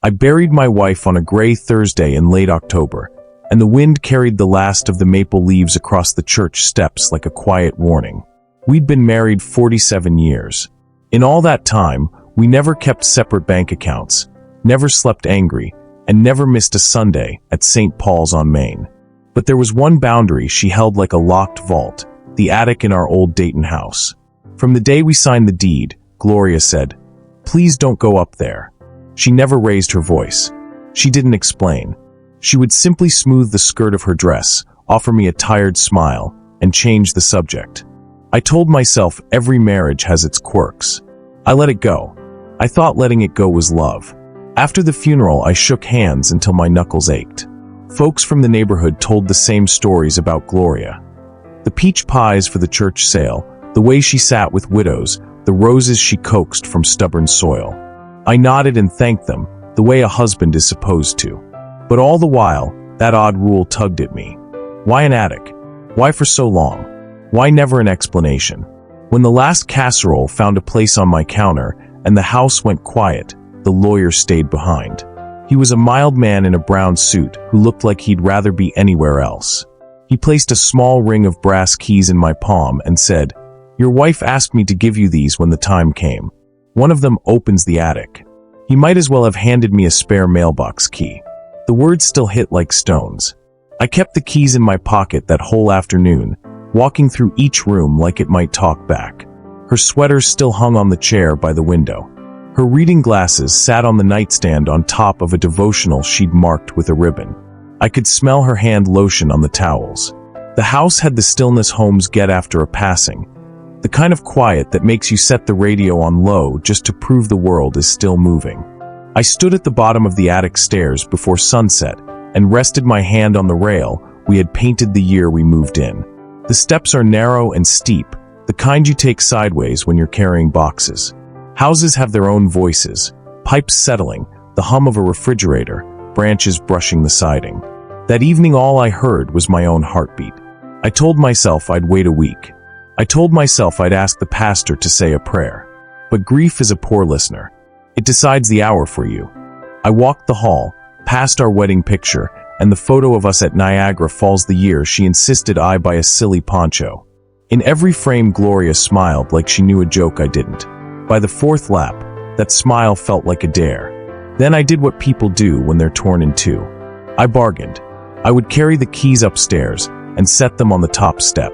I buried my wife on a gray Thursday in late October, and the wind carried the last of the maple leaves across the church steps like a quiet warning. We'd been married 47 years. In all that time, we never kept separate bank accounts, never slept angry, and never missed a Sunday at St. Paul's on Main. But there was one boundary she held like a locked vault, the attic in our old Dayton house. From the day we signed the deed, Gloria said, "Please don't go up there." She never raised her voice. She didn't explain. She would simply smooth the skirt of her dress, offer me a tired smile, and change the subject. I told myself every marriage has its quirks. I let it go. I thought letting it go was love. After the funeral, I shook hands until my knuckles ached. Folks from the neighborhood told the same stories about Gloria. The peach pies for the church sale, the way she sat with widows, the roses she coaxed from stubborn soil. I nodded and thanked them, the way a husband is supposed to. But all the while, that odd rule tugged at me. Why an attic? Why for so long? Why never an explanation? When the last casserole found a place on my counter and the house went quiet, the lawyer stayed behind. He was a mild man in a brown suit who looked like he'd rather be anywhere else. He placed a small ring of brass keys in my palm and said, "Your wife asked me to give you these when the time came. One of them opens the attic." He might as well have handed me a spare mailbox key. The words still hit like stones. I kept the keys in my pocket that whole afternoon, walking through each room like it might talk back. Her sweater still hung on the chair by the window. Her reading glasses sat on the nightstand on top of a devotional she'd marked with a ribbon. I could smell her hand lotion on the towels. The house had the stillness homes get after a passing, the kind of quiet that makes you set the radio on low just to prove the world is still moving. I stood at the bottom of the attic stairs before sunset and rested my hand on the rail we had painted the year we moved in. The steps are narrow and steep, the kind you take sideways when you're carrying boxes. Houses have their own voices, pipes settling, the hum of a refrigerator, branches brushing the siding. That evening all I heard was my own heartbeat. I told myself I'd wait a week. I told myself I'd ask the pastor to say a prayer. But grief is a poor listener. It decides the hour for you. I walked the hall, past our wedding picture, and the photo of us at Niagara Falls the year she insisted I buy a silly poncho. In every frame Gloria smiled like she knew a joke I didn't. By the fourth lap, that smile felt like a dare. Then I did what people do when they're torn in two. I bargained. I would carry the keys upstairs and set them on the top step.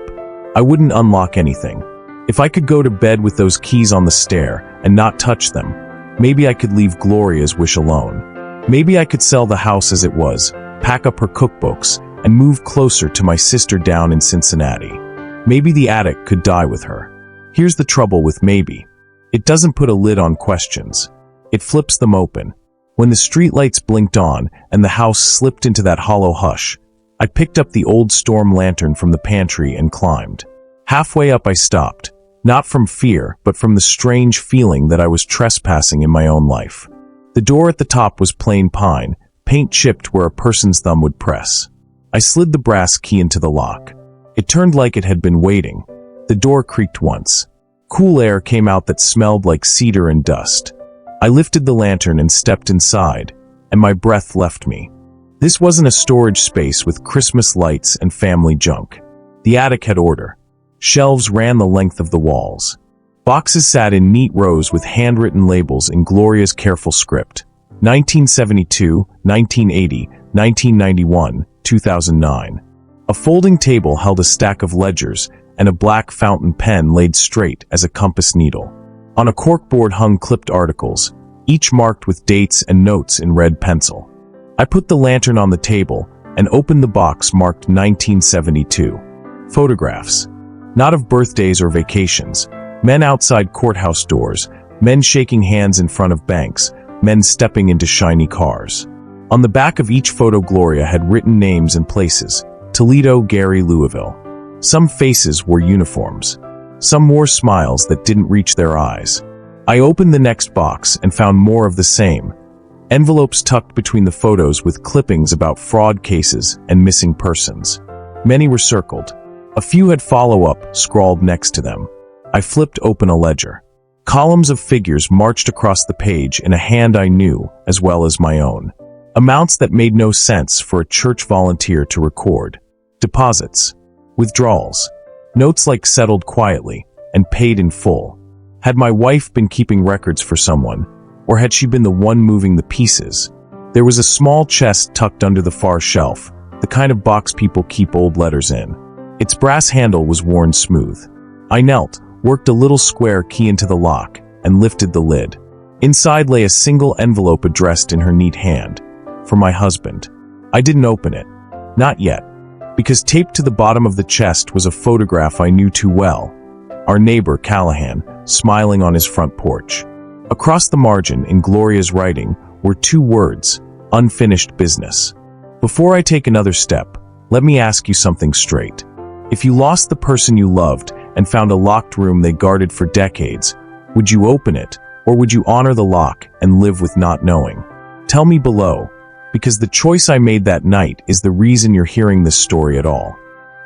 I wouldn't unlock anything. If I could go to bed with those keys on the stair and not touch them, maybe I could leave Gloria's wish alone. Maybe I could sell the house as it was, pack up her cookbooks, and move closer to my sister down in Cincinnati. Maybe the attic could die with her. Here's the trouble with maybe. It doesn't put a lid on questions. It flips them open. When the streetlights blinked on and the house slipped into that hollow hush, I picked up the old storm lantern from the pantry and climbed. Halfway up I stopped, not from fear, but from the strange feeling that I was trespassing in my own life. The door at the top was plain pine, paint chipped where a person's thumb would press. I slid the brass key into the lock. It turned like it had been waiting. The door creaked once. Cool air came out that smelled like cedar and dust. I lifted the lantern and stepped inside, and my breath left me. This wasn't a storage space with Christmas lights and family junk. The attic had order. Shelves ran the length of the walls. Boxes sat in neat rows with handwritten labels in Gloria's careful script. 1972, 1980, 1991, 2009. A folding table held a stack of ledgers, and a black fountain pen laid straight as a compass needle. On a corkboard hung clipped articles, each marked with dates and notes in red pencil. I put the lantern on the table and opened the box marked 1972. Photographs. Not of birthdays or vacations. Men outside courthouse doors, men shaking hands in front of banks, men stepping into shiny cars. On the back of each photo Gloria had written names and places. Toledo, Gary, Louisville. Some faces wore uniforms. Some wore smiles that didn't reach their eyes. I opened the next box and found more of the same. Envelopes tucked between the photos with clippings about fraud cases and missing persons. Many were circled. A few had follow-up scrawled next to them. I flipped open a ledger. Columns of figures marched across the page in a hand I knew as well as my own. Amounts that made no sense for a church volunteer to record. Deposits. Withdrawals. Notes like settled quietly and paid in full. Had my wife been keeping records for someone, or had she been the one moving the pieces? There was a small chest tucked under the far shelf, the kind of box people keep old letters in. Its brass handle was worn smooth. I knelt, worked a little square key into the lock, and lifted the lid. Inside lay a single envelope addressed in her neat hand. For my husband. I didn't open it. Not yet. Because taped to the bottom of the chest was a photograph I knew too well. Our neighbor, Callahan, smiling on his front porch. Across the margin, in Gloria's writing, were 2 words: unfinished business. Before I take another step, let me ask you something straight. If you lost the person you loved and found a locked room they guarded for decades, would you open it, or would you honor the lock and live with not knowing? Tell me below, because the choice I made that night is the reason you're hearing this story at all.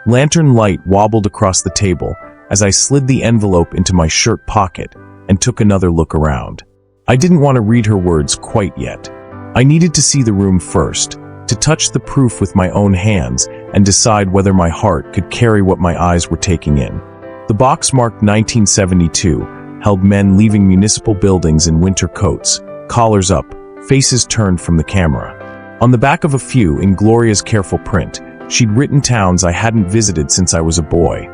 Lantern light wobbled across the table as I slid the envelope into my shirt pocket and took another look around. I didn't want to read her words quite yet. I needed to see the room first, to touch the proof with my own hands and decide whether my heart could carry what my eyes were taking in. The box marked 1972 held men leaving municipal buildings in winter coats, collars up, faces turned from the camera. On the back of a few, in Gloria's careful print, she'd written towns I hadn't visited since I was a boy.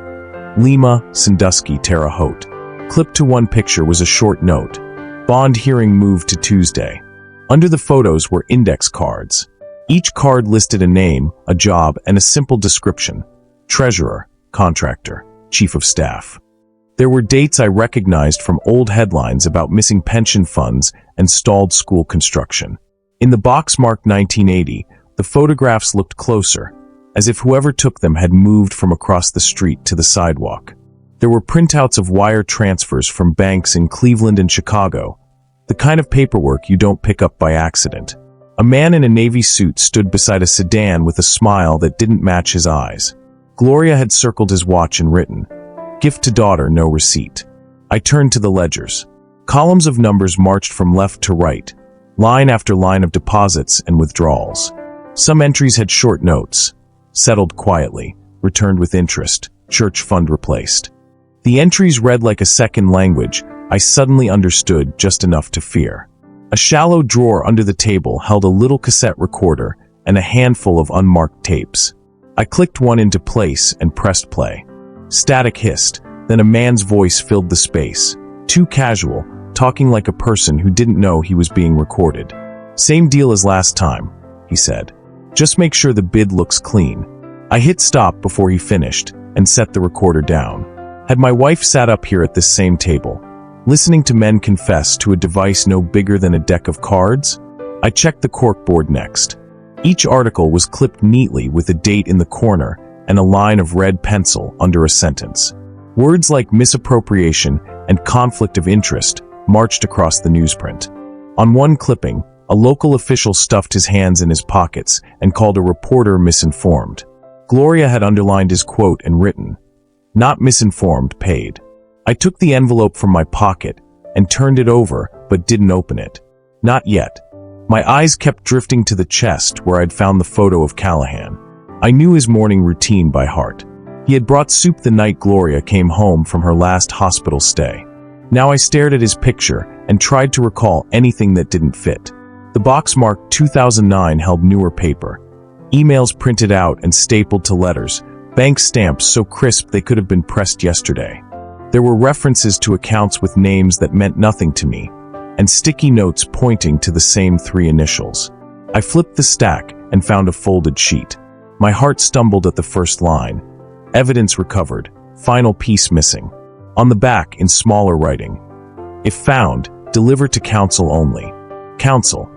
Lima, Sandusky, Terre Haute. Clipped to one picture was a short note. Bond hearing moved to Tuesday. Under the photos were index cards. Each card listed a name, a job, and a simple description. Treasurer, contractor, chief of staff. There were dates I recognized from old headlines about missing pension funds and stalled school construction. In the box marked 1980, the photographs looked closer, as if whoever took them had moved from across the street to the sidewalk. There were printouts of wire transfers from banks in Cleveland and Chicago, the kind of paperwork you don't pick up by accident. A man in a navy suit stood beside a sedan with a smile that didn't match his eyes. Gloria had circled his watch and written, "Gift to daughter, no receipt." I turned to the ledgers. Columns of numbers marched from left to right, line after line of deposits and withdrawals. Some entries had short notes. Settled quietly, returned with interest, church fund replaced. The entries read like a second language I suddenly understood just enough to fear. A shallow drawer under the table held a little cassette recorder and a handful of unmarked tapes. I clicked one into place and pressed play. Static hissed, then a man's voice filled the space. Too casual, talking like a person who didn't know he was being recorded. "Same deal as last time," he said. "Just make sure the bid looks clean." I hit stop before he finished and set the recorder down. Had my wife sat up here at this same table, listening to men confess to a device no bigger than a deck of cards? I checked the corkboard next. Each article was clipped neatly with a date in the corner and a line of red pencil under a sentence. Words like misappropriation and conflict of interest marched across the newsprint. On one clipping, a local official stuffed his hands in his pockets and called a reporter misinformed. Gloria had underlined his quote and written, "Not misinformed, paid." I took the envelope from my pocket and turned it over, but didn't open it. Not yet. My eyes kept drifting to the chest where I'd found the photo of Callahan. I knew his morning routine by heart. He had brought soup the night Gloria came home from her last hospital stay. Now I stared at his picture and tried to recall anything that didn't fit. The box marked 2009 held newer paper. Emails printed out and stapled to letters, bank stamps so crisp they could have been pressed yesterday. There were references to accounts with names that meant nothing to me, and sticky notes pointing to the same 3 initials. I flipped the stack and found a folded sheet. My heart stumbled at the first line. Evidence recovered, final piece missing. On the back, in smaller writing, "If found, deliver to counsel only." Counsel.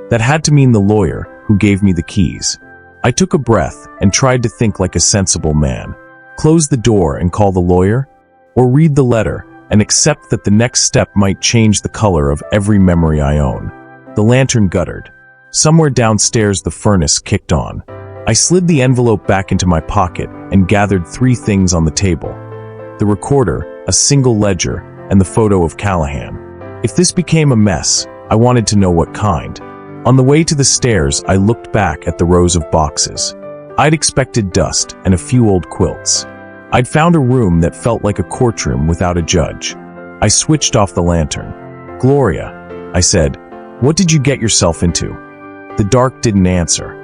That had to mean the lawyer who gave me the keys. I took a breath and tried to think like a sensible man. Close the door and call the lawyer? Or read the letter and accept that the next step might change the color of every memory I own. The lantern guttered. Somewhere downstairs the furnace kicked on. I slid the envelope back into my pocket and gathered 3 things on the table. The recorder, a single ledger, and the photo of Callahan. If this became a mess, I wanted to know what kind. On the way to the stairs, I looked back at the rows of boxes. I'd expected dust and a few old quilts. I'd found a room that felt like a courtroom without a judge. I switched off the lantern. "Gloria," I said, "what did you get yourself into?" The dark didn't answer.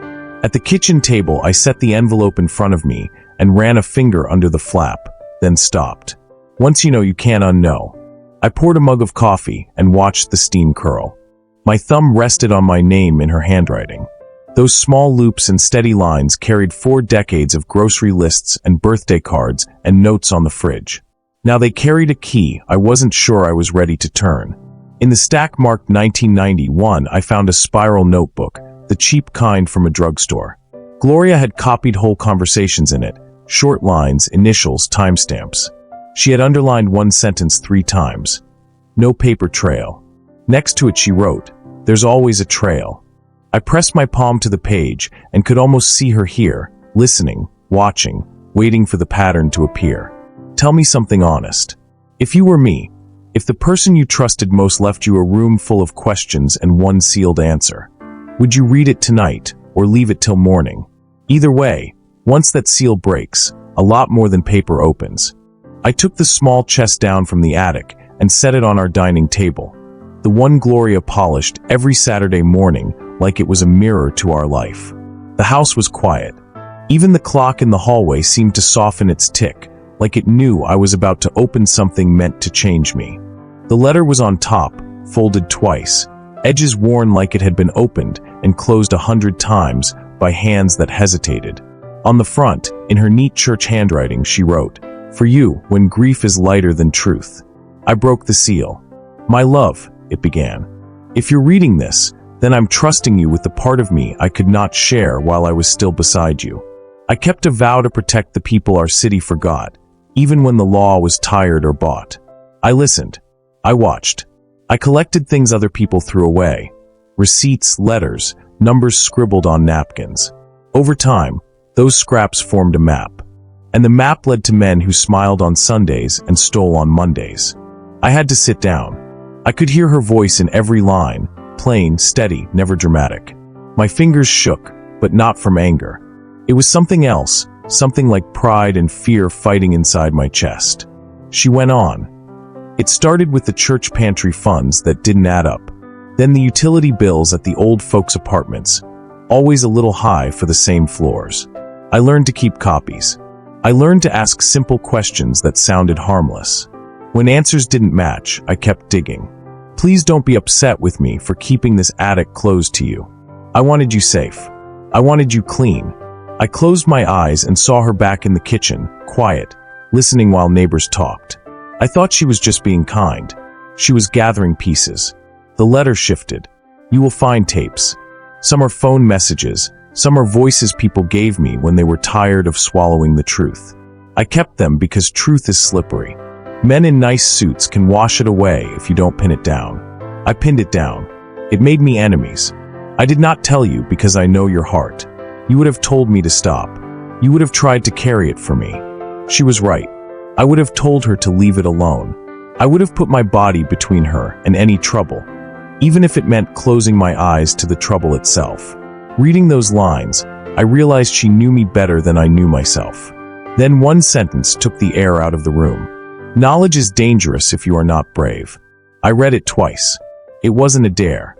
At the kitchen table, I set the envelope in front of me and ran a finger under the flap, then stopped. Once you know, you can't unknow. I poured a mug of coffee and watched the steam curl. My thumb rested on my name in her handwriting. Those small loops and steady lines carried 4 decades of grocery lists and birthday cards and notes on the fridge. Now they carried a key I wasn't sure I was ready to turn. In the stack marked 1991, I found a spiral notebook, the cheap kind from a drugstore. Gloria had copied whole conversations in it, short lines, initials, timestamps. She had underlined one sentence 3 times. No paper trail. Next to it she wrote, "There's always a trail." I pressed my palm to the page and could almost see her here, listening, watching, waiting for the pattern to appear. "Tell me something honest. If you were me, if the person you trusted most left you a room full of questions and one sealed answer, would you read it tonight or leave it till morning? Either way, once that seal breaks, a lot more than paper opens." I took the small chest down from the attic and set it on our dining table, the one Gloria polished every Saturday morning like it was a mirror to our life. The house was quiet. Even the clock in the hallway seemed to soften its tick, like it knew I was about to open something meant to change me. The letter was on top, folded twice, edges worn like it had been opened and closed 100 times by hands that hesitated. On the front, in her neat church handwriting, she wrote, "For you, when grief is lighter than truth." I broke the seal. "My love," it began, "if you're reading this, then I'm trusting you with the part of me I could not share while I was still beside you. I kept a vow to protect the people our city forgot, even when the law was tired or bought. I listened. I watched. I collected things other people threw away. Receipts, letters, numbers scribbled on napkins. Over time, those scraps formed a map. And the map led to men who smiled on Sundays and stole on Mondays. I had to sit down. I could hear her voice in every line, plain, steady, never dramatic. My fingers shook, but not from anger. It was something else, something like pride and fear fighting inside my chest. She went on. It started with the church pantry funds that didn't add up. Then the utility bills at the old folks' apartments, always a little high for the same floors. I learned to keep copies. I learned to ask simple questions that sounded harmless. When answers didn't match, I kept digging. Please don't be upset with me for keeping this attic closed to you. I wanted you safe. I wanted you clean. I closed my eyes and saw her back in the kitchen, quiet, listening while neighbors talked. I thought she was just being kind. She was gathering pieces. The letter shifted. You will find tapes. Some are phone messages. Some are voices people gave me when they were tired of swallowing the truth. I kept them because truth is slippery. Men in nice suits can wash it away if you don't pin it down. I pinned it down. It made me enemies. I did not tell you because I know your heart. You would have told me to stop. You would have tried to carry it for me. She was right. I would have told her to leave it alone. I would have put my body between her and any trouble, even if it meant closing my eyes to the trouble itself. Reading those lines, I realized she knew me better than I knew myself. Then one sentence took the air out of the room. Knowledge is dangerous if you are not brave. I read it twice. It wasn't a dare.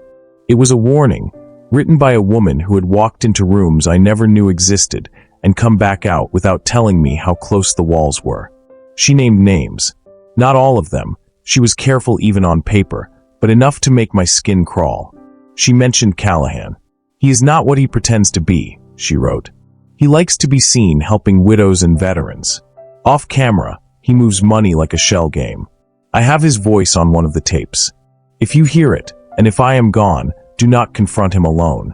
It was a warning, written by a woman who had walked into rooms I never knew existed and come back out without telling me how close the walls were. She named names. Not all of them. She was careful even on paper, but enough to make my skin crawl. She mentioned Callahan. He is not what he pretends to be, she wrote. He likes to be seen helping widows and veterans. Off camera, he moves money like a shell game. I have his voice on one of the tapes. If you hear it, and if I am gone, do not confront him alone.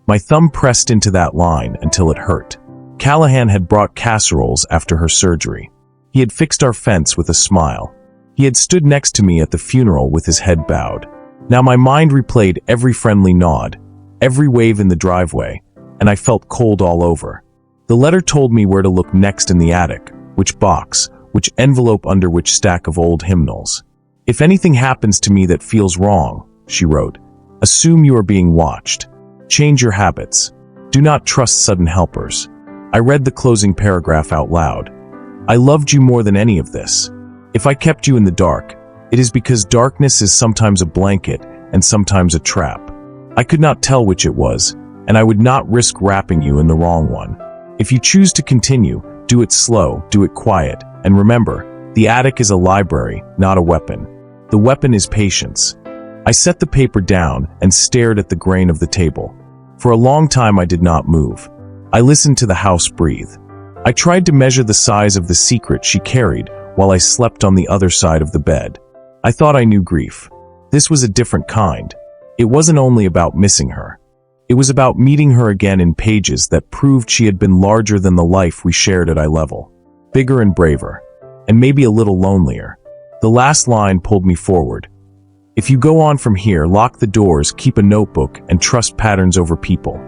My thumb pressed into that line until it hurt. Callahan had brought casseroles after her surgery. He had fixed our fence with a smile. He had stood next to me at the funeral with his head bowed. Now my mind replayed every friendly nod, every wave in the driveway, and I felt cold all over. The letter told me where to look next in the attic, which box, which envelope under which stack of old hymnals. If anything happens to me that feels wrong, she wrote, assume you are being watched. Change your habits. Do not trust sudden helpers. I read the closing paragraph out loud. I loved you more than any of this. If I kept you in the dark, it is because darkness is sometimes a blanket and sometimes a trap. I could not tell which it was, and I would not risk wrapping you in the wrong one. If you choose to continue, do it slow, do it quiet, and remember, the attic is a library, not a weapon. The weapon is patience. I set the paper down and stared at the grain of the table. For a long time I did not move. I listened to the house breathe. I tried to measure the size of the secret she carried while I slept on the other side of the bed. I thought I knew grief. This was a different kind. It wasn't only about missing her. It was about meeting her again in pages that proved she had been larger than the life we shared at eye level. Bigger and braver. And maybe a little lonelier. The last line pulled me forward. If you go on from here, lock the doors, keep a notebook, and trust patterns over people.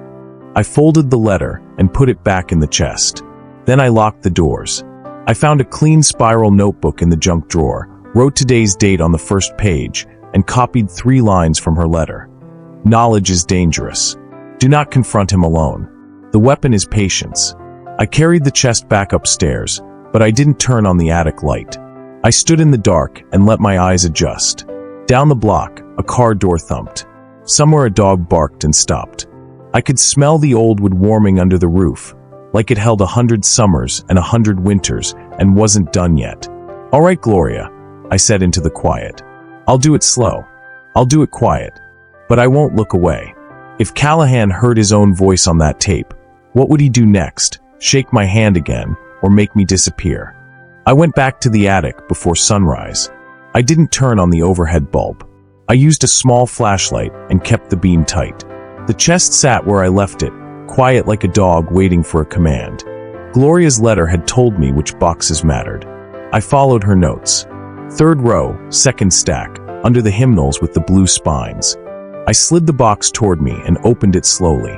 I folded the letter and put it back in the chest. Then I locked the doors. I found a clean spiral notebook in the junk drawer, wrote today's date on the first page, and copied 3 lines from her letter. Knowledge is dangerous. Do not confront him alone. The weapon is patience. I carried the chest back upstairs, but I didn't turn on the attic light. I stood in the dark and let my eyes adjust. Down the block, a car door thumped. Somewhere a dog barked and stopped. I could smell the old wood warming under the roof, like it held 100 summers and 100 winters and wasn't done yet. All right, Gloria, I said into the quiet. I'll do it slow. I'll do it quiet. But I won't look away. If Callahan heard his own voice on that tape, what would he do next? Shake my hand again, or make me disappear? I went back to the attic before sunrise. I didn't turn on the overhead bulb. I used a small flashlight and kept the beam tight. The chest sat where I left it, quiet like a dog waiting for a command. Gloria's letter had told me which boxes mattered. I followed her notes. 3rd row, 2nd stack, under the hymnals with the blue spines. I slid the box toward me and opened it slowly.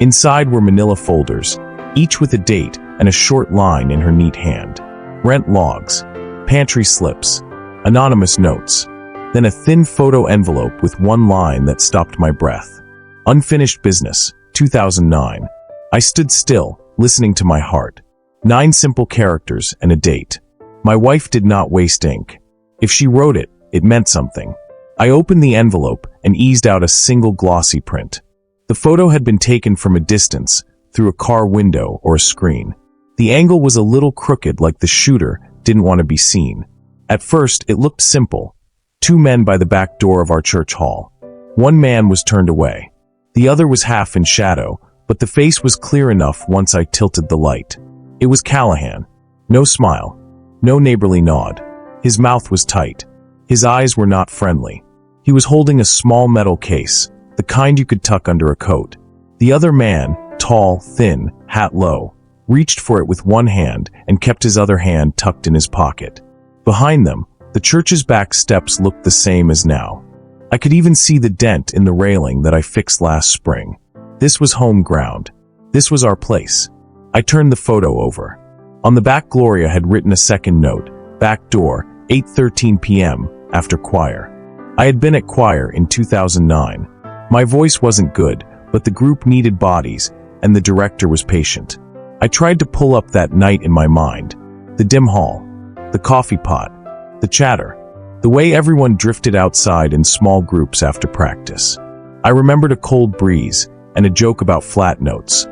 Inside were manila folders, each with a date and a short line in her neat hand. Rent logs, pantry slips, anonymous notes, then a thin photo envelope with one line that stopped my breath. Unfinished business, 2009. I stood still, listening to my heart. 9 simple characters and a date. My wife did not waste ink. If she wrote it, it meant something. I opened the envelope and eased out a single glossy print. The photo had been taken from a distance, through a car window or a screen. The angle was a little crooked, like the shooter didn't want to be seen. At first, it looked simple. 2 men by the back door of our church hall. One man was turned away. The other was half in shadow, but the face was clear enough once I tilted the light. It was Callahan. No smile. No neighborly nod. His mouth was tight. His eyes were not friendly. He was holding a small metal case, the kind you could tuck under a coat. The other man, tall, thin, hat low, reached for it with one hand and kept his other hand tucked in his pocket. Behind them, the church's back steps looked the same as now. I could even see the dent in the railing that I fixed last spring. This was home ground. This was our place. I turned the photo over. On the back, Gloria had written a second note. Back door, 8:13 p.m., after choir. I had been at choir in 2009. My voice wasn't good, but the group needed bodies, and the director was patient. I tried to pull up that night in my mind. The dim hall. The coffee pot. The chatter. The way everyone drifted outside in small groups after practice. I remembered a cold breeze and a joke about flat notes.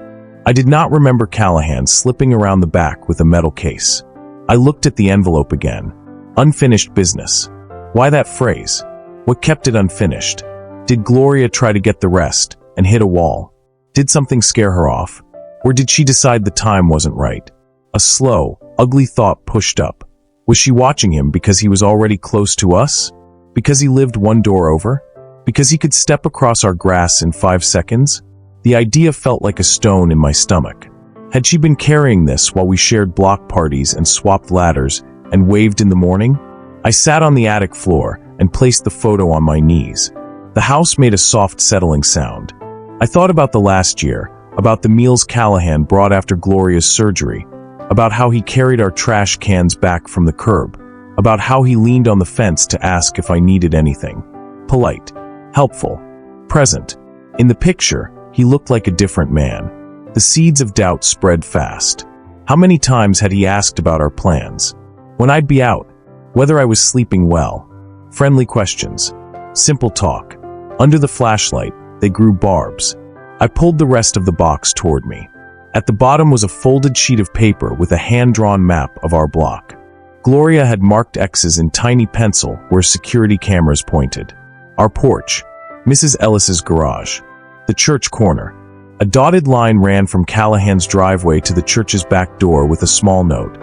I did not remember Callahan slipping around the back with a metal case. I looked at the envelope again. Unfinished business. Why that phrase? What kept it unfinished? Did Gloria try to get the rest and hit a wall? Did something scare her off? Or did she decide the time wasn't right? A slow, ugly thought pushed up. Was she watching him because he was already close to us? Because he lived one door over? Because he could step across our grass in 5 seconds? The idea felt like a stone in my stomach. Had she been carrying this while we shared block parties and swapped ladders and waved in the morning? I sat on the attic floor and placed the photo on my knees. The house made a soft settling sound. I thought about the last year, about the meals Callahan brought after Gloria's surgery, about how he carried our trash cans back from the curb, about how he leaned on the fence to ask if I needed anything. Polite, helpful, present. In the picture, he looked like a different man. The seeds of doubt spread fast. How many times had he asked about our plans? When I'd be out, whether I was sleeping well. Friendly questions. Simple talk. Under the flashlight, they grew barbs. I pulled the rest of the box toward me. At the bottom was a folded sheet of paper with a hand-drawn map of our block. Gloria had marked X's in tiny pencil where security cameras pointed. Our porch. Mrs. Ellis's garage. The church corner. A dotted line ran from Callahan's driveway to the church's back door with a small note.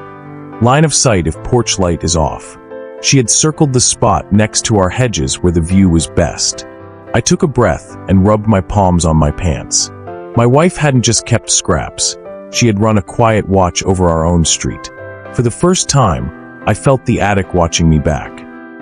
Line of sight if porch light is off. She had circled the spot next to our hedges where the view was best. I took a breath and rubbed my palms on my pants. My wife hadn't just kept scraps. She had run a quiet watch over our own street. For the first time, I felt the attic watching me back.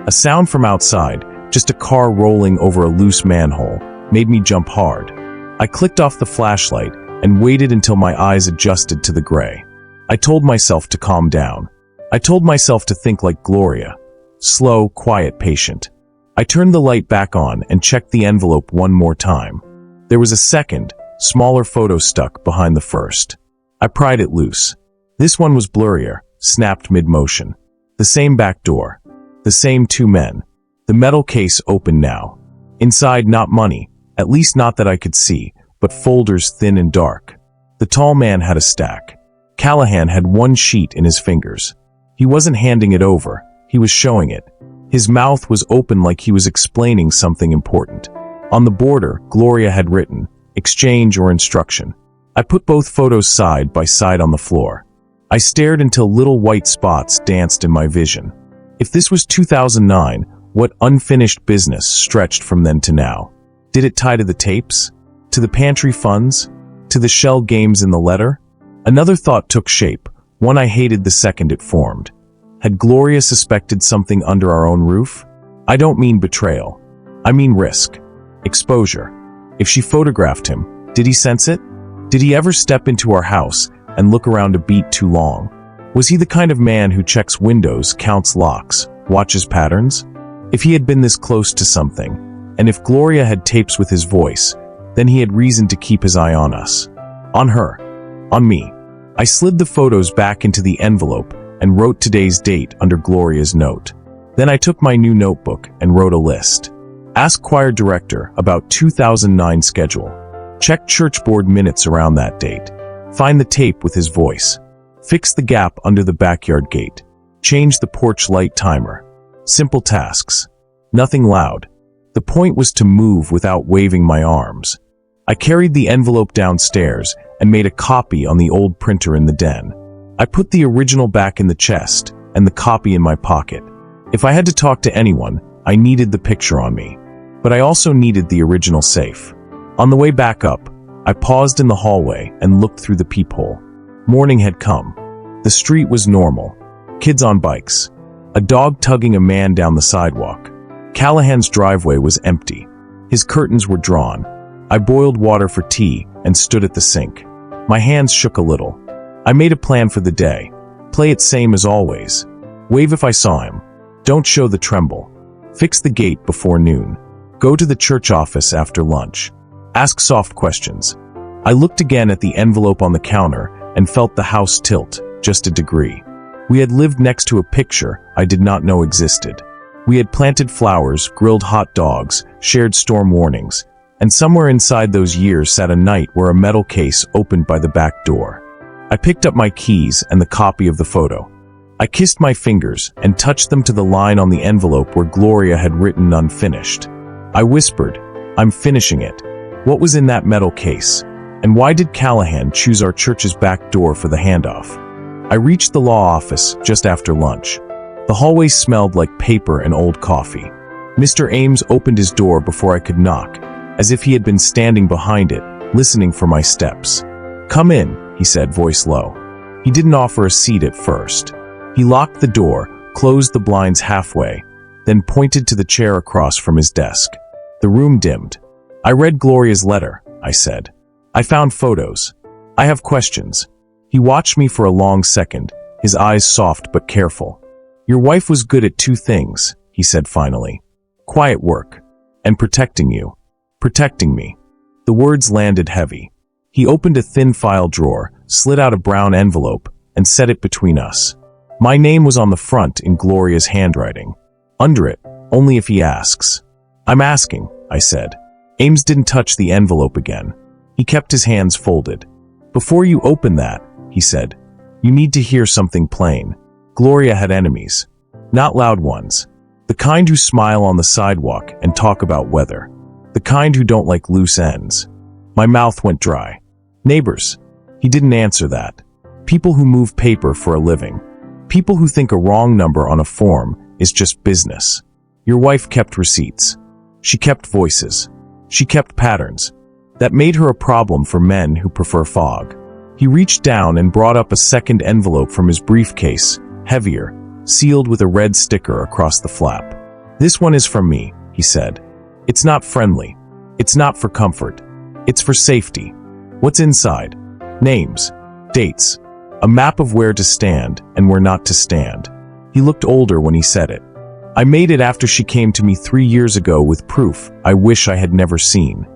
A sound from outside, just a car rolling over a loose manhole, made me jump hard. I clicked off the flashlight and waited until my eyes adjusted to the gray. I told myself to calm down. I told myself to think like Gloria. Slow, quiet, patient. I turned the light back on and checked the envelope one more time. There was a second, smaller photo stuck behind the first. I pried it loose. This one was blurrier, snapped mid-motion. The same back door. The same two men. The metal case open now. Inside, not money, at least not that I could see, but folders thin and dark. The tall man had a stack. Callahan had one sheet in his fingers. He wasn't handing it over, he was showing it. His mouth was open like he was explaining something important. On the border, Gloria had written, exchange or instruction. I put both photos side by side on the floor. I stared until little white spots danced in my vision. If this was 2009, what unfinished business stretched from then to now? Did it tie to the tapes? To the pantry funds? To the shell games in the letter? Another thought took shape, one I hated the second it formed. Had Gloria suspected something under our own roof? I don't mean betrayal. I mean risk. Exposure. If she photographed him, did he sense it? Did he ever step into our house and look around a beat too long? Was he the kind of man who checks windows, counts locks, watches patterns? If he had been this close to something, and if Gloria had tapes with his voice, then he had reason to keep his eye on us. On her. On me. I slid the photos back into the envelope and wrote today's date under Gloria's note. Then I took my new notebook and wrote a list. Ask choir director about 2009 schedule. Check church board minutes around that date. Find the tape with his voice. Fix the gap under the backyard gate. Change the porch light timer. Simple tasks. Nothing loud. The point was to move without waving my arms. I carried the envelope downstairs and made a copy on the old printer in the den. I put the original back in the chest and the copy in my pocket. If I had to talk to anyone, I needed the picture on me. But I also needed the original safe. On the way back up, I paused in the hallway and looked through the peephole. Morning had come. The street was normal. Kids on bikes. A dog tugging a man down the sidewalk. Callahan's driveway was empty. His curtains were drawn. I boiled water for tea and stood at the sink. My hands shook a little. I made a plan for the day. Play it same as always. Wave if I saw him. Don't show the tremble. Fix the gate before noon. Go to the church office after lunch. Ask soft questions. I looked again at the envelope on the counter and felt the house tilt, just a degree. We had lived next to a picture I did not know existed. We had planted flowers, grilled hot dogs, shared storm warnings, and somewhere inside those years sat a night where a metal case opened by the back door. I picked up my keys and the copy of the photo. I kissed my fingers and touched them to the line on the envelope where Gloria had written unfinished. I whispered, I'm finishing it. What was in that metal case? And why did Callahan choose our church's back door for the handoff? I reached the law office just after lunch. The hallway smelled like paper and old coffee. Mr. Ames opened his door before I could knock, as if he had been standing behind it, listening for my steps. Come in, he said, voice low. He didn't offer a seat at first. He locked the door, closed the blinds halfway, then pointed to the chair across from his desk. The room dimmed. I read Gloria's letter, I said. I found photos. I have questions. He watched me for a long second, his eyes soft but careful. Your wife was good at two things, he said finally. Quiet work. And protecting you. Protecting me. The words landed heavy. He opened a thin file drawer, slid out a brown envelope, and set it between us. My name was on the front in Gloria's handwriting. Under it, only if he asks. I'm asking, I said. Ames didn't touch the envelope again. He kept his hands folded. Before you open that, he said, you need to hear something plain. Gloria had enemies. Not loud ones. The kind who smile on the sidewalk and talk about weather. The kind who don't like loose ends. My mouth went dry. Neighbors. He didn't answer that. People who move paper for a living. People who think a wrong number on a form is just business. Your wife kept receipts. She kept voices. She kept patterns. That made her a problem for men who prefer fog. He reached down and brought up a second envelope from his briefcase, heavier, sealed with a red sticker across the flap. This one is from me, he said. It's not friendly. It's not for comfort. It's for safety. What's inside? Names. Dates. A map of where to stand and where not to stand. He looked older when he said it. I made it after she came to me 3 years ago with proof I wish I had never seen.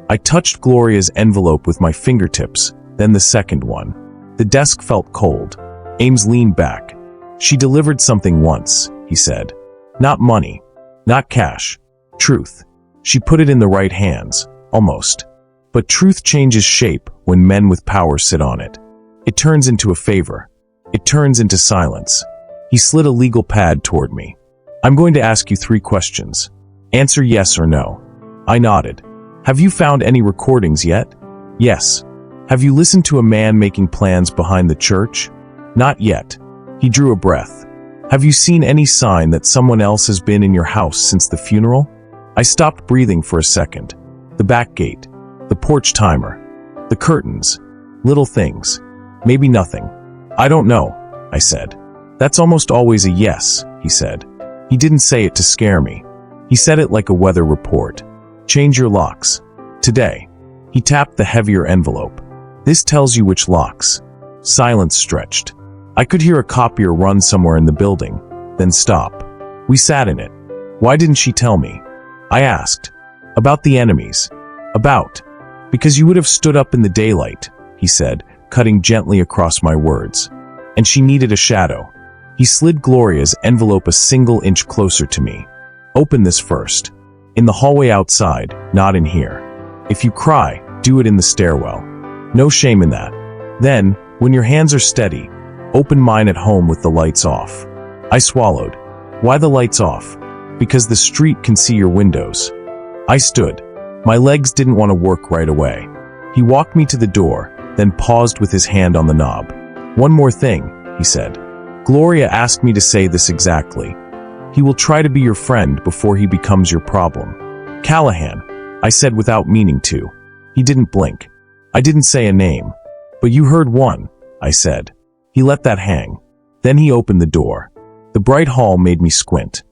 I touched Gloria's envelope with my fingertips, then the second one. The desk felt cold. Ames leaned back. She delivered something once, he said. Not money. Not cash. Truth. She put it in the right hands, almost. But truth changes shape when men with power sit on it. It turns into a favor. It turns into silence. He slid a legal pad toward me. I'm going to ask you 3 questions. Answer yes or no. I nodded. Have you found any recordings yet? Yes. Have you listened to a man making plans behind the church? Not yet. He drew a breath. Have you seen any sign that someone else has been in your house since the funeral? I stopped breathing for a second. The back gate. The porch timer. The curtains. Little things. Maybe nothing. I don't know, I said. That's almost always a yes, he said. He didn't say it to scare me. He said it like a weather report. Change your locks. Today. He tapped the heavier envelope. This tells you which locks. Silence stretched. I could hear a copier run somewhere in the building, then stop. We sat in it. Why didn't she tell me? I asked. About the enemies. Because you would have stood up in the daylight, he said, cutting gently across my words. And she needed a shadow. He slid Gloria's envelope a single inch closer to me. Open this first. In the hallway outside, not in here. If you cry, do it in the stairwell. No shame in that. Then, when your hands are steady, open mine at home with the lights off. I swallowed. Why the lights off? Because the street can see your windows. I stood. My legs didn't want to work right away. He walked me to the door, then paused with his hand on the knob. One more thing, he said. Gloria asked me to say this exactly. He will try to be your friend before he becomes your problem. Callahan, I said without meaning to. He didn't blink. I didn't say a name. But you heard one, I said. He let that hang. Then he opened the door. The bright hall made me squint.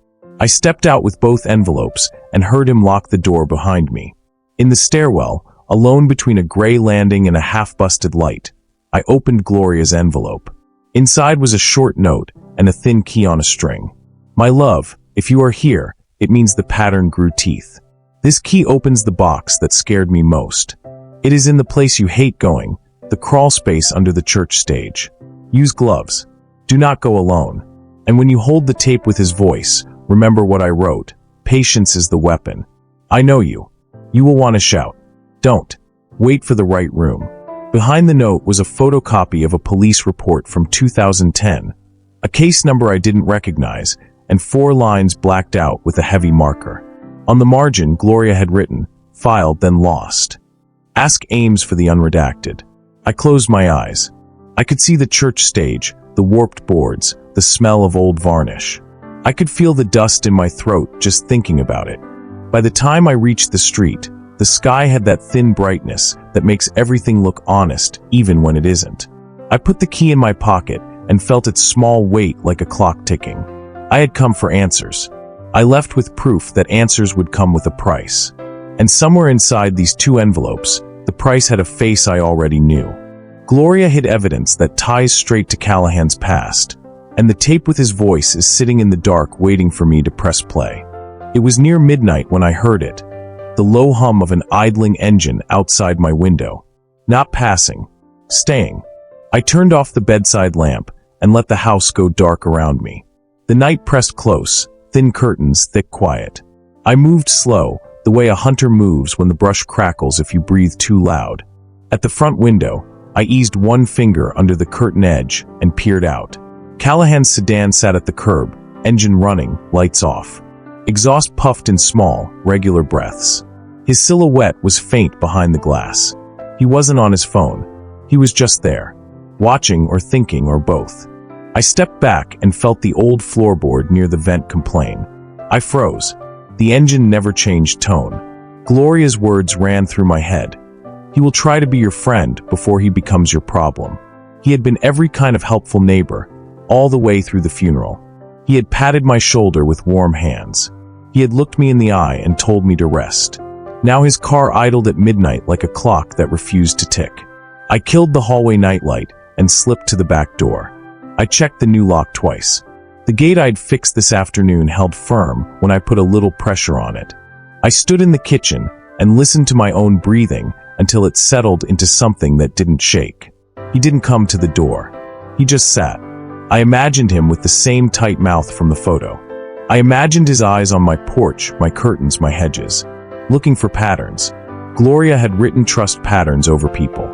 I stepped out with both envelopes and heard him lock the door behind me. In the stairwell, alone between a gray landing and a half-busted light, I opened Gloria's envelope. Inside was a short note and a thin key on a string. My love, if you are here, it means the pattern grew teeth. This key opens the box that scared me most. It is in the place you hate going, the crawl space under the church stage. Use gloves. Do not go alone. And when you hold the tape with his voice, remember what I wrote. Patience is the weapon. I know you. You will want to shout. Don't. Wait for the right room. Behind the note was a photocopy of a police report from 2010, a case number I didn't recognize, and 4 lines blacked out with a heavy marker. On the margin, Gloria had written, filed then lost. Ask Ames for the unredacted. I closed my eyes. I could see the church stage, the warped boards, the smell of old varnish. I could feel the dust in my throat just thinking about it. By the time I reached the street, the sky had that thin brightness that makes everything look honest, even when it isn't. I put the key in my pocket and felt its small weight like a clock ticking. I had come for answers. I left with proof that answers would come with a price. And somewhere inside these 2 envelopes, the price had a face I already knew. Gloria hid evidence that ties straight to Callahan's past. and the tape with his voice is sitting in the dark waiting for me to press play. It was near midnight when I heard it, the low hum of an idling engine outside my window. Not passing, staying. I turned off the bedside lamp and let the house go dark around me. The night pressed close, thin curtains, thick quiet. I moved slow, the way a hunter moves when the brush crackles if you breathe too loud. At the front window, I eased one finger under the curtain edge and peered out. Callahan's sedan sat at the curb, engine running, lights off. Exhaust puffed in small, regular breaths. His silhouette was faint behind the glass. He wasn't on his phone. He was just there, watching or thinking or both. I stepped back and felt the old floorboard near the vent complain. I froze. The engine never changed tone. Gloria's words ran through my head. He will try to be your friend before he becomes your problem. He had been every kind of helpful neighbor, all the way through the funeral. He had patted my shoulder with warm hands. He had looked me in the eye and told me to rest. Now his car idled at midnight like a clock that refused to tick. I killed the hallway nightlight and slipped to the back door. I checked the new lock twice. The gate I'd fixed this afternoon held firm when I put a little pressure on it. I stood in the kitchen and listened to my own breathing until it settled into something that didn't shake. He didn't come to the door. He just sat. I imagined him with the same tight mouth from the photo. I imagined his eyes on my porch, my curtains, my hedges, looking for patterns. Gloria had written trust patterns over people.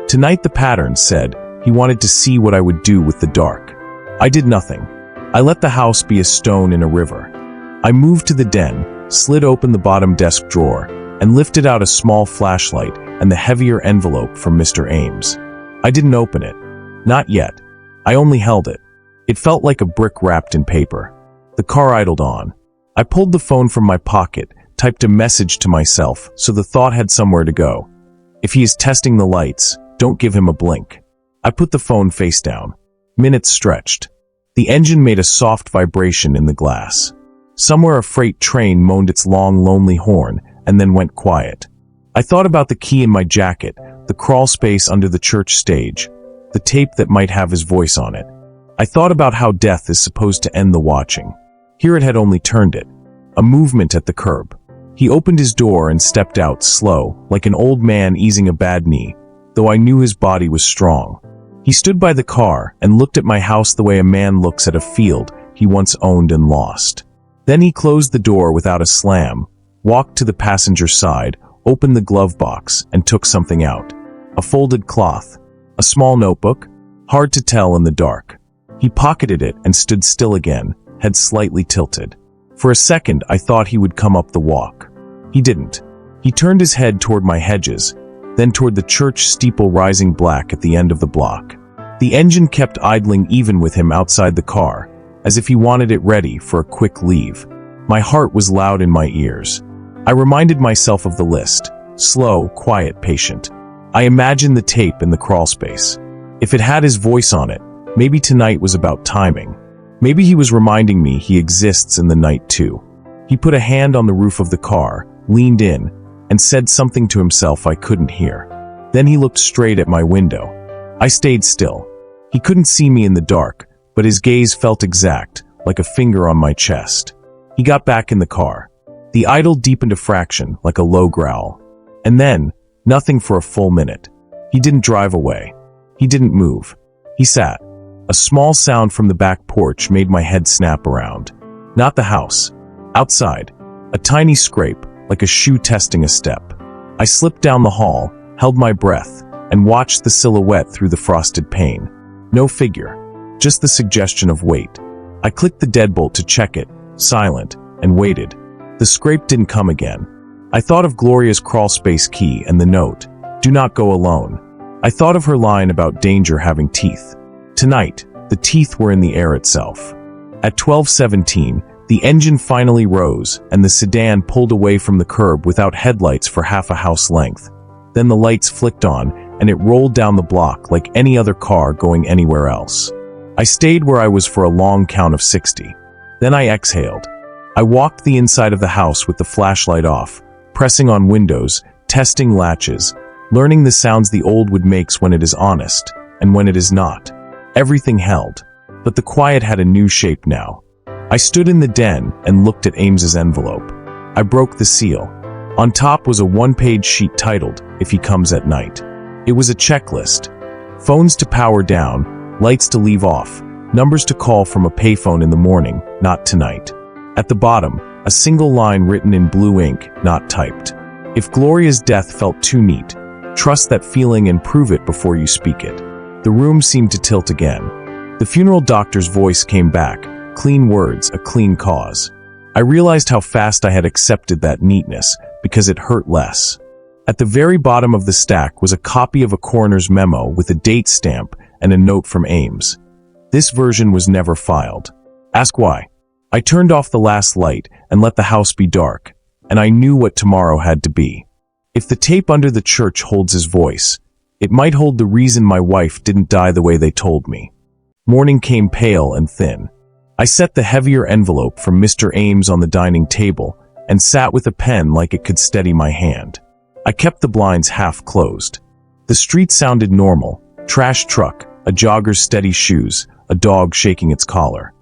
Tonight the pattern said he wanted to see what I would do with the dark. I did nothing. I let the house be a stone in a river. I moved to the den, slid open the bottom desk drawer, and lifted out a small flashlight and the heavier envelope from Mr. Ames. I didn't open it. Not yet. I only held it. It felt like a brick wrapped in paper. The car idled on. I pulled the phone from my pocket, typed a message to myself so the thought had somewhere to go. If he is testing the lights, don't give him a blink. I put the phone face down. Minutes stretched. The engine made a soft vibration in the glass. Somewhere a freight train moaned its long, lonely horn and then went quiet. I thought about the key in my jacket, the crawl space under the church stage, the tape that might have his voice on it. I thought about how death is supposed to end the watching. Here it had only turned it. A movement at the curb. He opened his door and stepped out slow, like an old man easing a bad knee, though I knew his body was strong. He stood by the car and looked at my house the way a man looks at a field he once owned and lost. Then he closed the door without a slam, walked to the passenger side, opened the glove box, and took something out. A folded cloth. A small notebook. Hard to tell in the dark. He pocketed it and stood still again, head slightly tilted. For a second, I thought he would come up the walk. He didn't. He turned his head toward my hedges, then toward the church steeple rising black at the end of the block. The engine kept idling even with him outside the car, as if he wanted it ready for a quick leave. My heart was loud in my ears. I reminded myself of the list. Slow, quiet, patient. I imagined the tape in the crawl space. If it had his voice on it, maybe tonight was about timing. Maybe he was reminding me he exists in the night too. He put a hand on the roof of the car, leaned in, and said something to himself I couldn't hear. Then he looked straight at my window. I stayed still. He couldn't see me in the dark, but his gaze felt exact, like a finger on my chest. He got back in the car. The idle deepened a fraction, like a low growl. And then, nothing for a full minute. He didn't drive away. He didn't move. He sat. A small sound from the back porch made my head snap around. Not the house. Outside. A tiny scrape, like a shoe testing a step. I slipped down the hall, held my breath, and watched the silhouette through the frosted pane. No figure. Just the suggestion of weight. I clicked the deadbolt to check it, silent, and waited. The scrape didn't come again. I thought of Gloria's crawl space key and the note, "Do not go alone." I thought of her line about danger having teeth. Tonight, the teeth were in the air itself. At 12:17, the engine finally rose, and the sedan pulled away from the curb without headlights for half a house length. Then the lights flicked on, and it rolled down the block like any other car going anywhere else. I stayed where I was for a long count of 60. Then I exhaled. I walked the inside of the house with the flashlight off, pressing on windows, testing latches, learning the sounds the old wood makes when it is honest, and when it is not. Everything held. But the quiet had a new shape now. I stood in the den and looked at Ames's envelope. I broke the seal. On top was a one-page sheet titled, "If he comes at night." It was a checklist. Phones to power down, lights to leave off, numbers to call from a payphone in the morning, not tonight. At the bottom, a single line written in blue ink, not typed. If Gloria's death felt too neat, trust that feeling and prove it before you speak it. The room seemed to tilt again. The funeral doctor's voice came back, clean words, a clean cause. I realized how fast I had accepted that neatness, because it hurt less. At the very bottom of the stack was a copy of a coroner's memo with a date stamp and a note from Ames. This version was never filed. Ask why. I turned off the last light and let the house be dark, and I knew what tomorrow had to be. If the tape under the church holds his voice, it might hold the reason my wife didn't die the way they told me. Morning came pale and thin. I set the heavier envelope from Mr. Ames on the dining table and sat with a pen like it could steady my hand. I kept the blinds half closed. The street sounded normal: trash truck, a jogger's steady shoes, a dog shaking its collar.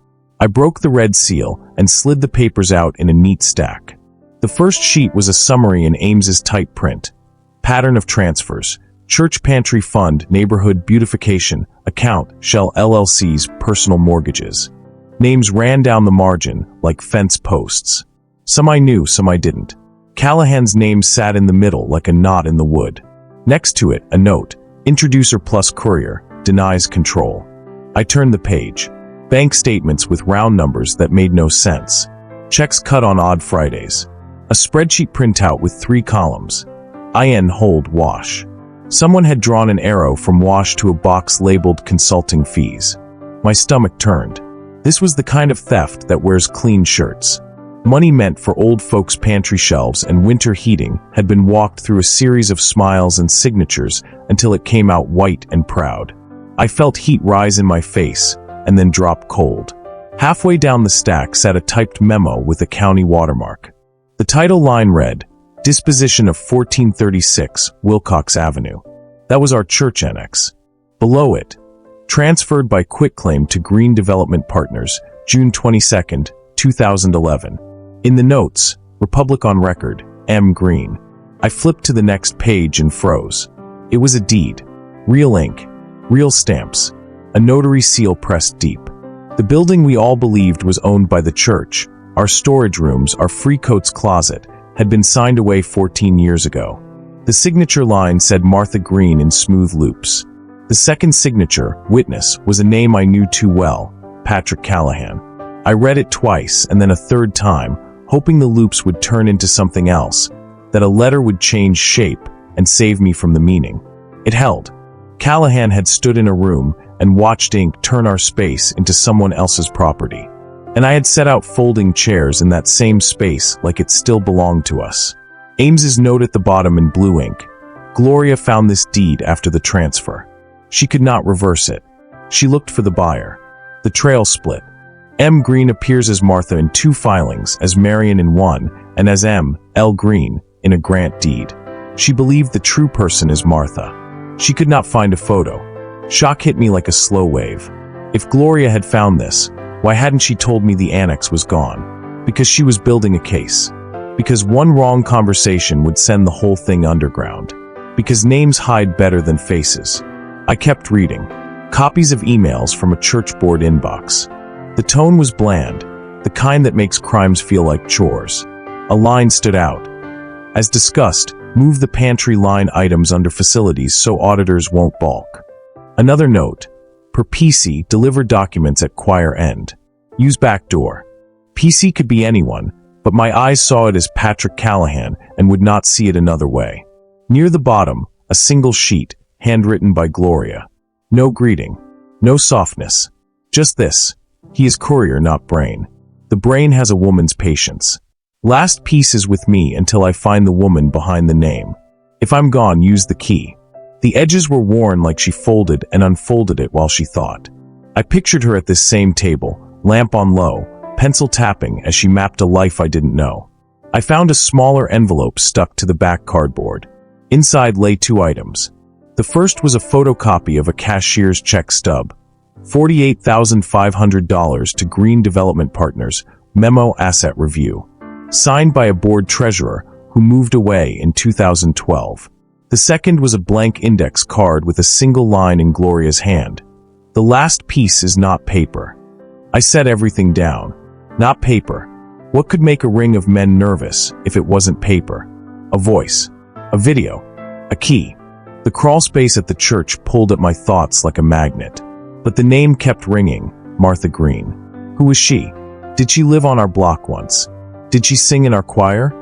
I broke the red seal and slid the papers out in a neat stack. The first sheet was a summary in Ames's type print. Pattern of transfers: Church Pantry Fund, Neighborhood Beautification, Account, Shell LLC's personal mortgages. Names ran down the margin like fence posts. Some I knew, some I didn't. Callahan's name sat in the middle like a knot in the wood. Next to it, a note: Introducer plus courier, denies control. I turned the page. Bank statements with round numbers that made no sense. Checks cut on odd Fridays. A spreadsheet printout with 3 columns. IN hold wash. Someone had drawn an arrow from wash to a box labeled consulting fees. My stomach turned. This was the kind of theft that wears clean shirts. Money meant for old folks' pantry shelves and winter heating had been walked through a series of smiles and signatures until it came out white and proud. I felt heat rise in my face and then drop cold. Halfway down the stack sat a typed memo with a county watermark. The title line read, Disposition of 1436 Wilcox Avenue. That was our church annex. Below it, transferred by quitclaim to Green Development Partners, June 22, 2011. In the notes, Republic on record, M. Green. I flipped to the next page and froze. It was a deed. Real ink. Real stamps. A notary seal pressed deep. The building we all believed was owned by the church, our storage rooms, our free coats closet, had been signed away 14 years ago. The signature line said Martha Green in smooth loops. The second signature, witness, was a name I knew too well, Patrick Callahan. I read it twice and then a third time, hoping the loops would turn into something else, that a letter would change shape and save me from the meaning. It held. Callahan had stood in a room and watched ink turn our space into someone else's property. And I had set out folding chairs in that same space like it still belonged to us. Ames's note at the bottom in blue ink. Gloria found this deed after the transfer. She could not reverse it. She looked for the buyer. The trail split. M. Green appears as Martha in 2 filings, as Marion in 1, and as M. L. Green in a grant deed. She believed the true person is Martha. She could not find a photo. Shock hit me like a slow wave. If Gloria had found this, why hadn't she told me the annex was gone? Because she was building a case. Because one wrong conversation would send the whole thing underground. Because names hide better than faces. I kept reading. Copies of emails from a church board inbox. The tone was bland, the kind that makes crimes feel like chores. A line stood out. As discussed, move the pantry line items under facilities so auditors won't balk. Another note. Per PC, deliver documents at choir end. Use back door. PC could be anyone, but my eyes saw it as Patrick Callahan and would not see it another way. Near the bottom, a single sheet, handwritten by Gloria. No greeting. No softness. Just this. He is courier, not brain. The brain has a woman's patience. Last piece is with me until I find the woman behind the name. If I'm gone, use the key. The edges were worn like she folded and unfolded it while she thought. I pictured her at this same table, lamp on low, pencil tapping as she mapped a life I didn't know. I found a smaller envelope stuck to the back cardboard. Inside lay 2 items. The first was a photocopy of a cashier's check stub. $48,500 to Green Development Partners, Memo Asset Review. Signed by a board treasurer who moved away in 2012. The second was a blank index card with a single line in Gloria's hand. The last piece is not paper. I set everything down. Not paper. What could make a ring of men nervous if it wasn't paper? A voice. A video. A key. The crawl space at the church pulled at my thoughts like a magnet. But the name kept ringing. Martha Green. Who was she? Did she live on our block once? Did she sing in our choir?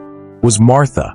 Was Martha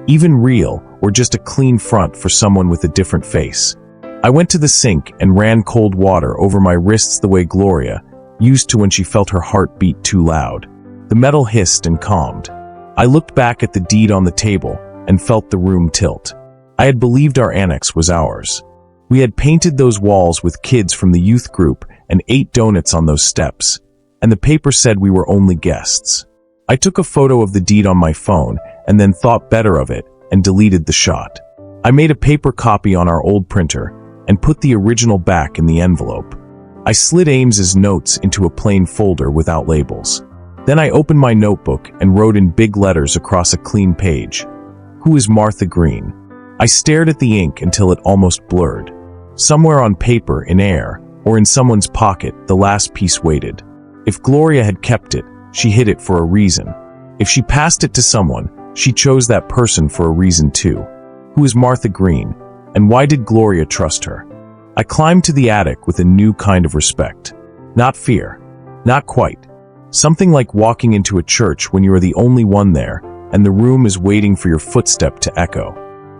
even real, or just a clean front for someone with a different face? I went to the sink and ran cold water over my wrists the way Gloria used to when she felt her heart beat too loud. The metal hissed and calmed. I looked back at the deed on the table and felt the room tilt. I had believed our annex was ours. We had painted those walls with kids from the youth group and ate donuts on those steps, and the paper said we were only guests. I took a photo of the deed on my phone and then thought better of it and deleted the shot. I made a paper copy on our old printer and put the original back in the envelope. I slid Ames's notes into a plain folder without labels. Then I opened my notebook and wrote in big letters across a clean page, "Who is Martha Green?" I stared at the ink until it almost blurred. Somewhere on paper, in air, or in someone's pocket, the last piece waited. If Gloria had kept it, she hid it for a reason. If she passed it to someone, she chose that person for a reason too. Who is Martha Green, and why did Gloria trust her? I climbed to the attic with a new kind of respect. Not fear. Not quite. Something like walking into a church when you are the only one there, and the room is waiting for your footstep to echo.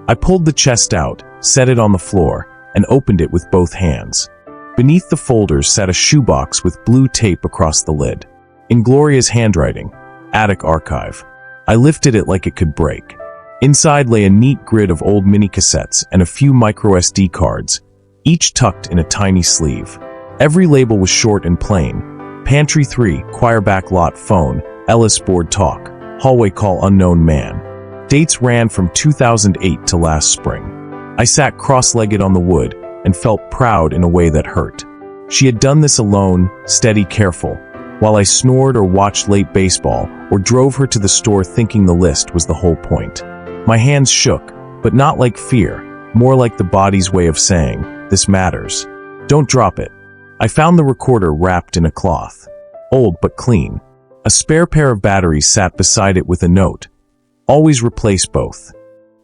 I pulled the chest out, set it on the floor, and opened it with both hands. Beneath the folders sat a shoebox with blue tape across the lid. In Gloria's handwriting, "Attic Archive." I lifted it like it could break. Inside lay a neat grid of old mini-cassettes and a few micro SD cards, each tucked in a tiny sleeve. Every label was short and plain. Pantry 3, choir back lot phone, Ellis board talk, hallway call unknown man. Dates ran from 2008 to last spring. I sat cross-legged on the wood and felt proud in a way that hurt. She had done this alone, steady, careful, while I snored or watched late baseball or drove her to the store thinking the list was the whole point. My hands shook, but not like fear, more like the body's way of saying, "This matters. Don't drop it." I found the recorder wrapped in a cloth. Old but clean. A spare pair of batteries sat beside it with a note. "Always replace both."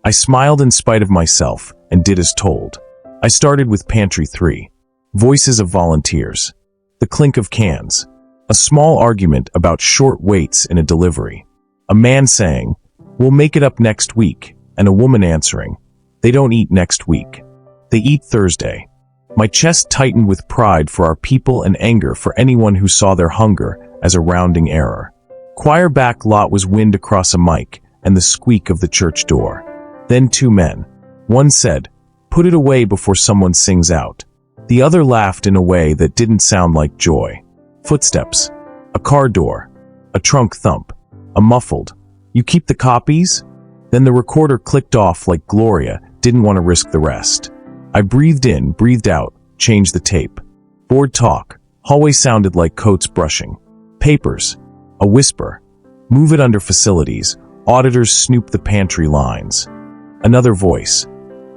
I smiled in spite of myself and did as told. I started with Pantry 3. Voices of volunteers. The clink of cans. A small argument about short waits in a delivery. A man saying, "We'll make it up next week," and a woman answering, "They don't eat next week. They eat Thursday." My chest tightened with pride for our people and anger for anyone who saw their hunger as a rounding error. Choir back lot was wind across a mic and the squeak of the church door. Then two men. One said, "Put it away before someone sings out." The other laughed in a way that didn't sound like joy. Footsteps. A car door. A trunk thump. A muffled, "You keep the copies?" Then the recorder clicked off like Gloria didn't want to risk the rest. I breathed in, breathed out, changed the tape. Board talk. Hallway sounded like coats brushing. Papers. A whisper. "Move it under facilities. Auditors snoop the pantry lines." Another voice.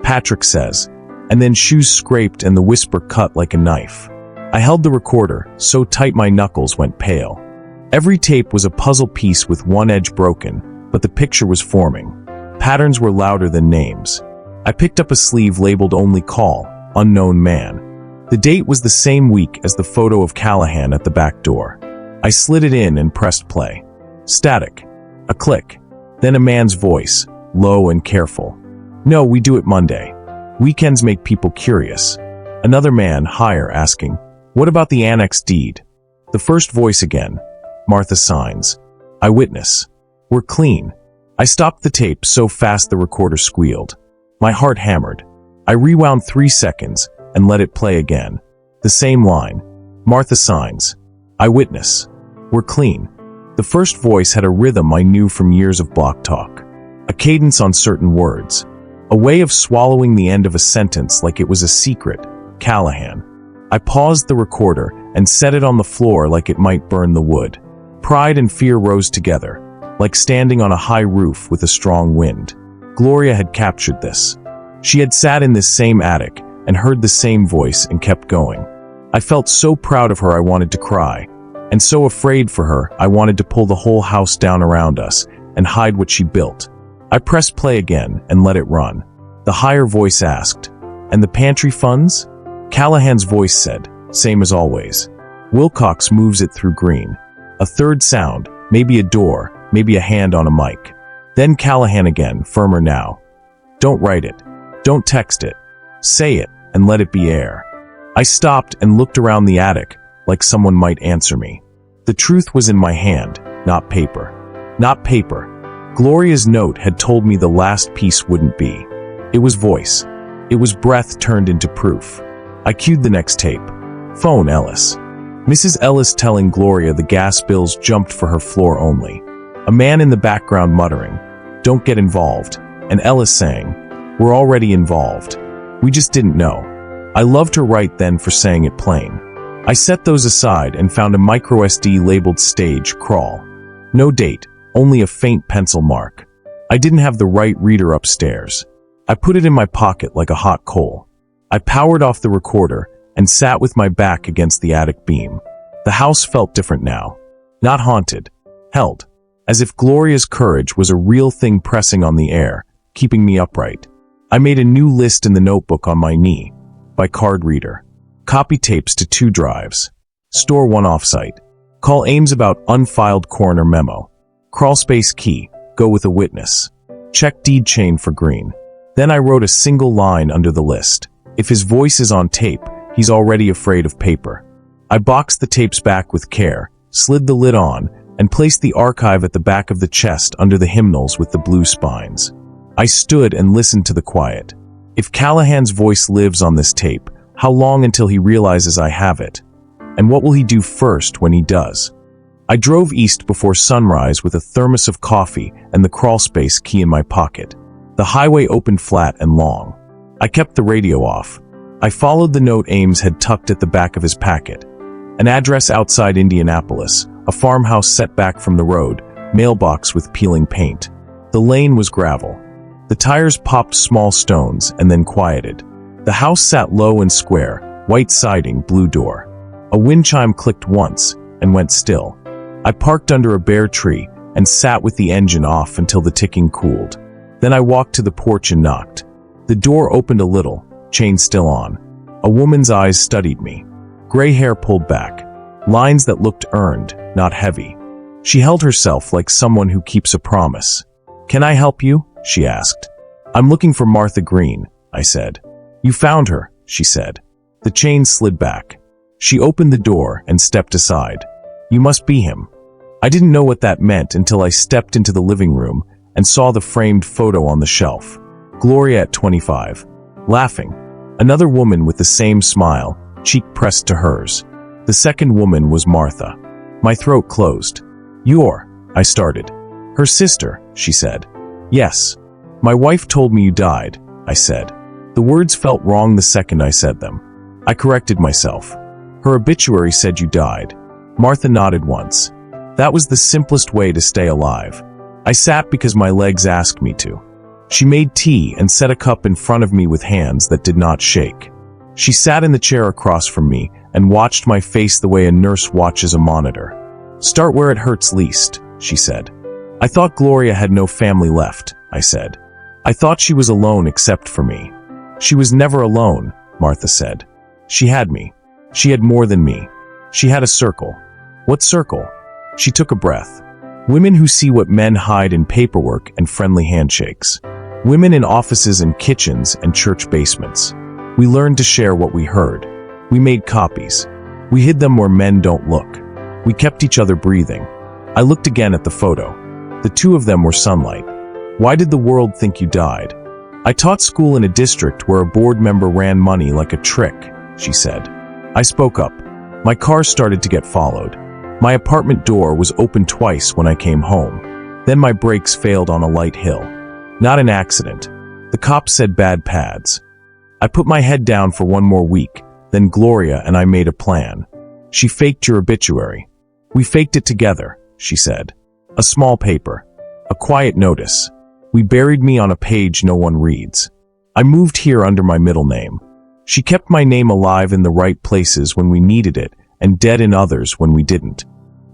"Patrick says," and then shoes scraped and the whisper cut like a knife. I held the recorder, so tight my knuckles went pale. Every tape was a puzzle piece with one edge broken, but the picture was forming. Patterns were louder than names. I picked up a sleeve labeled "Only Call, Unknown Man." The date was the same week as the photo of Callahan at the back door. I slid it in and pressed play. Static. A click. Then a man's voice, low and careful. "No, we do it Monday. Weekends make people curious." Another man, higher, asking, "What about the annex deed?" The first voice again. Martha signs. "Eyewitness. We're clean." I stopped the tape so fast the recorder squealed. My heart hammered. I rewound 3 seconds and let it play again. The same line. Martha signs. "Eyewitness. We're clean." The first voice had a rhythm I knew from years of block talk. A cadence on certain words. A way of swallowing the end of a sentence like it was a secret. Callahan. I paused the recorder and set it on the floor like it might burn the wood. Pride and fear rose together, like standing on a high roof with a strong wind. Gloria had captured this. She had sat in this same attic and heard the same voice and kept going. I felt so proud of her I wanted to cry, and so afraid for her I wanted to pull the whole house down around us and hide what she built. I pressed play again and let it run. The higher voice asked, "And the pantry funds?" Callahan's voice said, "Same as always." Wilcox moves it through green. A third sound, maybe a door, maybe a hand on a mic. Then Callahan again, firmer now. "Don't write it. Don't text it. Say it and let it be air." I stopped and looked around the attic, like someone might answer me. The truth was in my hand, not paper. Not paper. Gloria's note had told me the last piece wouldn't be. It was voice. It was breath turned into proof. I cued the next tape. Phone Ellis. Mrs. Ellis telling Gloria the gas bills jumped for her floor only. A man in the background muttering, "Don't get involved," and Ellis saying, "We're already involved. We just didn't know." I loved her right then for saying it plain. I set those aside and found a microSD labeled stage crawl. No date, only a faint pencil mark. I didn't have the right reader upstairs. I put it in my pocket like a hot coal. I powered off the recorder and sat with my back against the attic beam. The house felt different now. Not haunted. Held. As if Gloria's courage was a real thing pressing on the air, keeping me upright. I made a new list in the notebook on my knee. By card reader. Copy tapes to 2 drives. Store 1 offsite. Call Ames about unfiled coroner memo. Crawlspace key. Go with a witness. Check deed chain for green. Then I wrote a single line under the list. If his voice is on tape, he's already afraid of paper. I boxed the tapes back with care, slid the lid on, and placed the archive at the back of the chest under the hymnals with the blue spines. I stood and listened to the quiet. If Callahan's voice lives on this tape, how long until he realizes I have it? And what will he do first when he does? I drove east before sunrise with a thermos of coffee and the crawlspace key in my pocket. The highway opened flat and long. I kept the radio off. I followed the note Ames had tucked at the back of his packet. An address outside Indianapolis, a farmhouse set back from the road, mailbox with peeling paint. The lane was gravel. The tires popped small stones and then quieted. The house sat low and square, white siding, blue door. A wind chime clicked once and went still. I parked under a bare tree and sat with the engine off until the ticking cooled. Then I walked to the porch and knocked. The door opened a little, chain still on. A woman's eyes studied me. Gray hair pulled back. Lines that looked earned, not heavy. She held herself like someone who keeps a promise. "Can I help you?" she asked. "I'm looking for Martha Green," I said. "You found her," she said. The chain slid back. She opened the door and stepped aside. "You must be him." I didn't know what that meant until I stepped into the living room and saw the framed photo on the shelf. Gloria at 25. Laughing. Another woman with the same smile, cheek pressed to hers. The second woman was Martha. My throat closed. "You're," I started. "Her sister," she said. "Yes. My wife told me you died," I said. The words felt wrong the second I said them. I corrected myself. "Her obituary said you died." Martha nodded once. That was the simplest way to stay alive. I sat because my legs asked me to. She made tea and set a cup in front of me with hands that did not shake. She sat in the chair across from me and watched my face the way a nurse watches a monitor. "Start where it hurts least," she said. "I thought Gloria had no family left," I said. "I thought she was alone except for me." "She was never alone," Martha said. "She had me. She had more than me. She had a circle." "What circle?" She took a breath. "Women who see what men hide in paperwork and friendly handshakes. Women in offices and kitchens and church basements. We learned to share what we heard. We made copies. We hid them where men don't look. We kept each other breathing." I looked again at the photo. The two of them were sunlight. "Why did the world think you died?" "I taught school in a district where a board member ran money like a trick," she said. I spoke up. My car started to get followed. My apartment door was open twice when I came home. Then my brakes failed on a light hill. Not an accident. The cop said bad pads. I put my head down for one more week, Then Gloria and I made a plan. She faked your obituary. We faked it together, she said. A small paper. A quiet notice. We buried me on a page no one reads. I moved here under my middle name. She kept my name alive in the right places when we needed it, and dead in others when we didn't.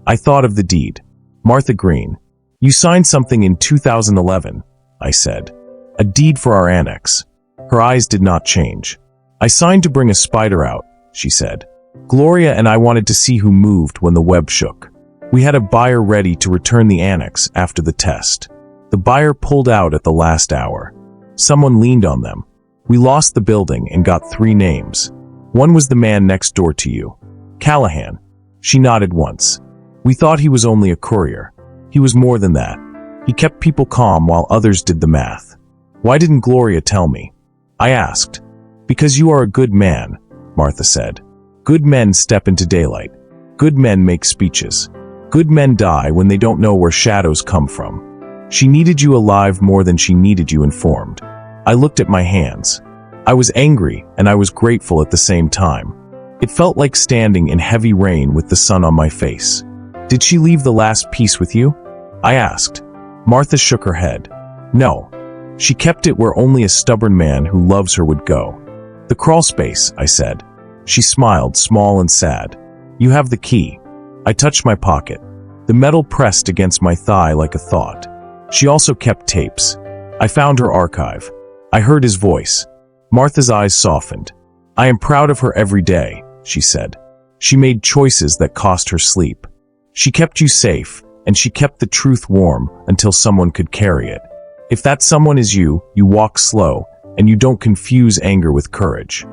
I thought of the deed. Martha Green. You signed something in 2011, I said. A deed for our annex. Her eyes did not change. I signed to bring a spider out, she said. Gloria and I wanted to see who moved when the web shook. We had a buyer ready to return the annex after the test. The buyer pulled out at the last hour. Someone leaned on them. We lost the building and got 3 names. One was the man next door to you. Callahan. She nodded once. We thought he was only a courier. He was more than that. He kept people calm while others did the math. Why didn't Gloria tell me? I asked. Because you are a good man, Martha said. Good men step into daylight. Good men make speeches. Good men die when they don't know where shadows come from. She needed you alive more than she needed you informed. I looked at my hands. I was angry and I was grateful at the same time. It felt like standing in heavy rain with the sun on my face. Did she leave the last piece with you? I asked. Martha shook her head. No. She kept it where only a stubborn man who loves her would go. The crawl space, I said. She smiled, small and sad. You have the key. I touched my pocket. The metal pressed against my thigh like a thought. She also kept tapes. I found her archive. I heard his voice. Martha's eyes softened. I am proud of her every day, she said. She made choices that cost her sleep. She kept you safe, and she kept the truth warm until someone could carry it. If that someone is you, you walk slow, and you don't confuse anger with courage.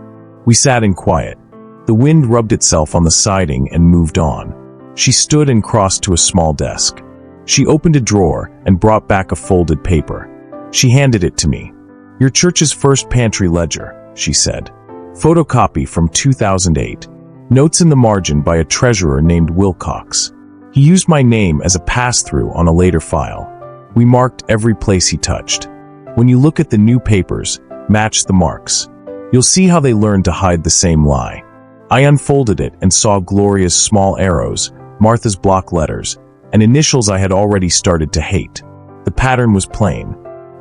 We sat in quiet. The wind rubbed itself on the siding and moved on. She stood and crossed to a small desk. She opened a drawer and brought back a folded paper. She handed it to me. Your church's first pantry ledger, she said. Photocopy from 2008. Notes in the margin by a treasurer named Wilcox. He used my name as a pass-through on a later file. We marked every place he touched. When you look at the new papers, match the marks. You'll see how they learned to hide the same lie. I unfolded it and saw Gloria's small arrows, Martha's block letters, and initials I had already started to hate. The pattern was plain.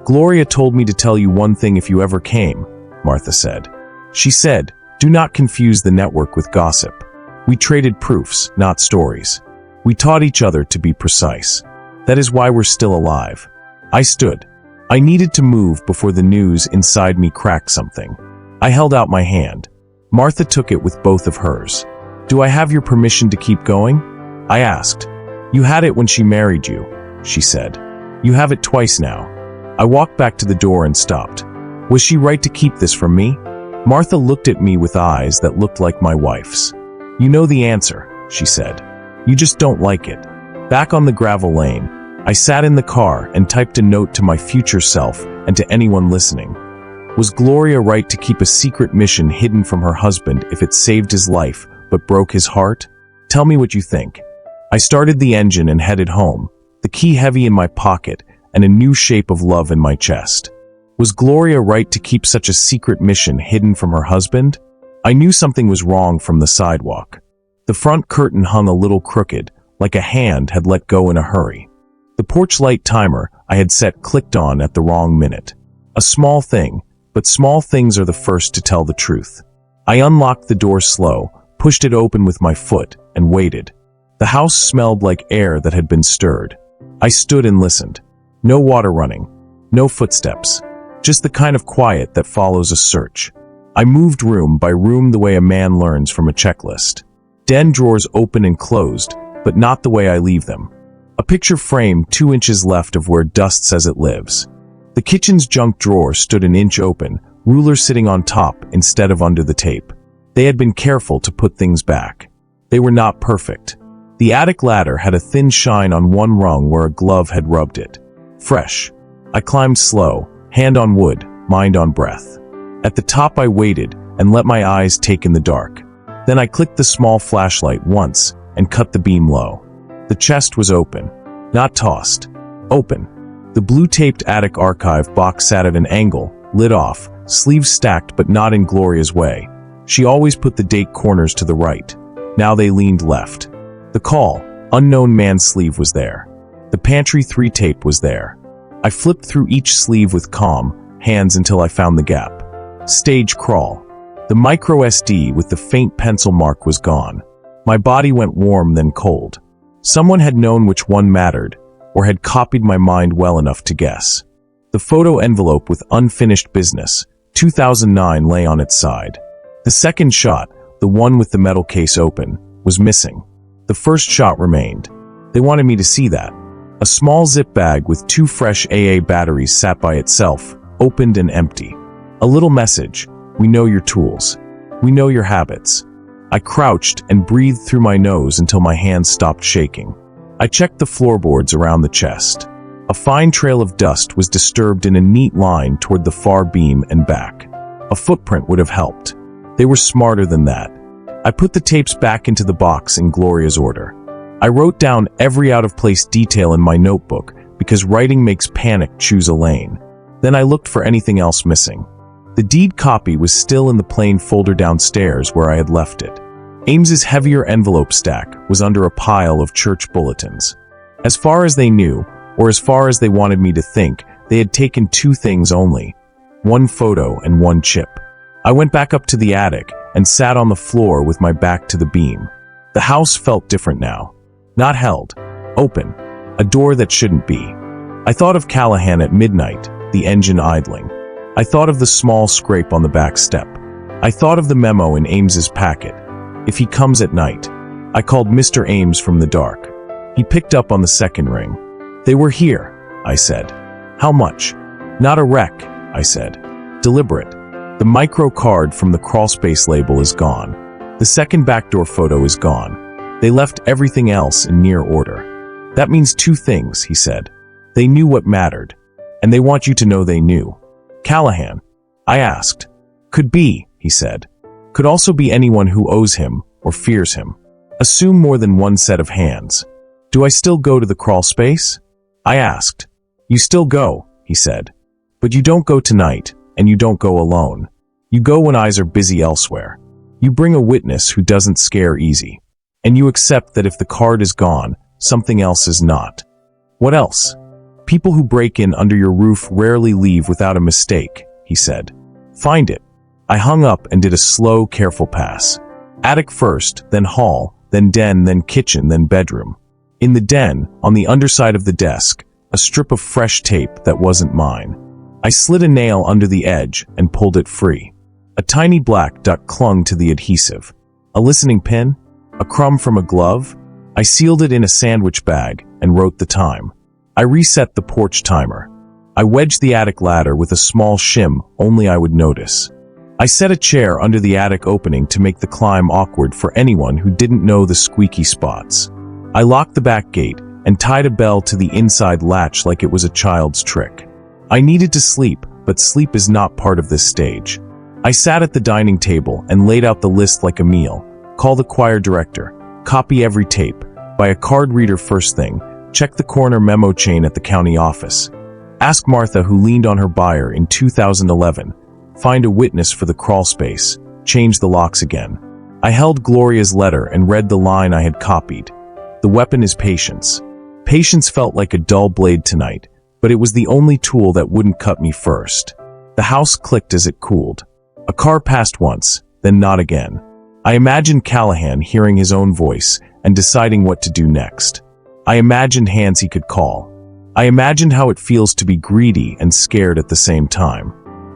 Gloria told me to tell you one thing if you ever came, Martha said. She said, do not confuse the network with gossip. We traded proofs, not stories. We taught each other to be precise. That is why we're still alive. I stood. I needed to move before the news inside me cracked something. I held out my hand. Martha took it with both of hers. Do I have your permission to keep going? I asked. You had it when she married you, she said. You have it twice now. I walked back to the door and stopped. Was she right to keep this from me? Martha looked at me with eyes that looked like my wife's. You know the answer, she said. You just don't like it. Back on the gravel lane, I sat in the car and typed a note to my future self and to anyone listening. Was Gloria right to keep a secret mission hidden from her husband if it saved his life but broke his heart? Tell me what you think. I started the engine and headed home, the key heavy in my pocket and a new shape of love in my chest. Was Gloria right to keep such a secret mission hidden from her husband? I knew something was wrong from the sidewalk. The front curtain hung a little crooked, like a hand had let go in a hurry. The porch light timer I had set clicked on at the wrong minute. A small thing, but small things are the first to tell the truth. I unlocked the door slow, pushed it open with my foot, and waited. The house smelled like air that had been stirred. I stood and listened. No water running. No footsteps. Just the kind of quiet that follows a search. I moved room by room the way a man learns from a checklist. Den drawers open and closed, but not the way I leave them. A picture frame 2 inches left of where dust says it lives. The kitchen's junk drawer stood an inch open, ruler sitting on top instead of under the tape. They had been careful to put things back. They were not perfect. The attic ladder had a thin shine on one rung where a glove had rubbed it. Fresh. I climbed slow, hand on wood, mind on breath. At the top I waited and let my eyes take in the dark. Then I clicked the small flashlight once and cut the beam low. The chest was open, not tossed. Open. The blue-taped attic archive box sat at an angle, lid off, sleeves stacked but not in Gloria's way. She always put the date corners to the right. Now they leaned left. The call, unknown man's sleeve was there. The pantry 3 tape was there. I flipped through each sleeve with calm hands until I found the gap. Stage crawl. The micro SD with the faint pencil mark was gone. My body went warm then cold. Someone had known which one mattered, or had copied my mind well enough to guess. The photo envelope with unfinished business, 2009, lay on its side. The second shot, the one with the metal case open, was missing. The first shot remained. They wanted me to see that. A small zip bag with 2 fresh AA batteries sat by itself, opened and empty. A little message: we know your tools. We know your habits. I crouched and breathed through my nose until my hands stopped shaking. I checked the floorboards around the chest. A fine trail of dust was disturbed in a neat line toward the far beam and back. A footprint would have helped. They were smarter than that. I put the tapes back into the box in Gloria's order. I wrote down every out-of-place detail in my notebook because writing makes panic choose a lane. Then I looked for anything else missing. The deed copy was still in the plain folder downstairs where I had left it. Ames's heavier envelope stack was under a pile of church bulletins. As far as they knew, or as far as they wanted me to think, they had taken 2 things only: 1 photo and 1 chip. I went back up to the attic and sat on the floor with my back to the beam. The house felt different now. Not held. Open. A door that shouldn't be. I thought of Callahan at midnight, the engine idling. I thought of the small scrape on the back step. I thought of the memo in Ames's packet. If he comes at night. I called Mr. Ames from the dark. He picked up on the second ring. They were here, I said. How much? Not a wreck, I said. Deliberate. The micro card from the crawlspace label is gone. The second backdoor photo is gone. They left everything else in near order. That means 2 things, he said. They knew what mattered. And they want you to know they knew. Callahan? I asked. Could be, he said. Could also be anyone who owes him or fears him. Assume more than 1 set of hands. Do I still go to the crawl space? I asked. You still go, he said. But you don't go tonight, and you don't go alone. You go when eyes are busy elsewhere. You bring a witness who doesn't scare easy. And you accept that if the card is gone, something else is not. What else? People who break in under your roof rarely leave without a mistake, he said. Find it. I hung up and did a slow, careful pass. Attic first, then hall, then den, then kitchen, then bedroom. In the den, on the underside of the desk, a strip of fresh tape that wasn't mine. I slid a nail under the edge and pulled it free. A tiny black dot clung to the adhesive. A listening pin? A crumb from a glove? I sealed it in a sandwich bag and wrote the time. I reset the porch timer. I wedged the attic ladder with a small shim only I would notice. I set a chair under the attic opening to make the climb awkward for anyone who didn't know the squeaky spots. I locked the back gate and tied a bell to the inside latch like it was a child's trick. I needed to sleep, but sleep is not part of this stage. I sat at the dining table and laid out the list like a meal. Call the choir director. Copy every tape. Buy a card reader first thing. Check the corner memo chain at the county office. Ask Martha who leaned on her buyer in 2011. Find a witness for the crawl space. Change the locks again. I held Gloria's letter and read the line I had copied. The weapon is patience. Patience felt like a dull blade tonight, but it was the only tool that wouldn't cut me first. The house clicked as it cooled. A car passed once, then not again. I imagined Callahan hearing his own voice and deciding what to do next. I imagined hands he could call. I imagined how it feels to be greedy and scared at the same time.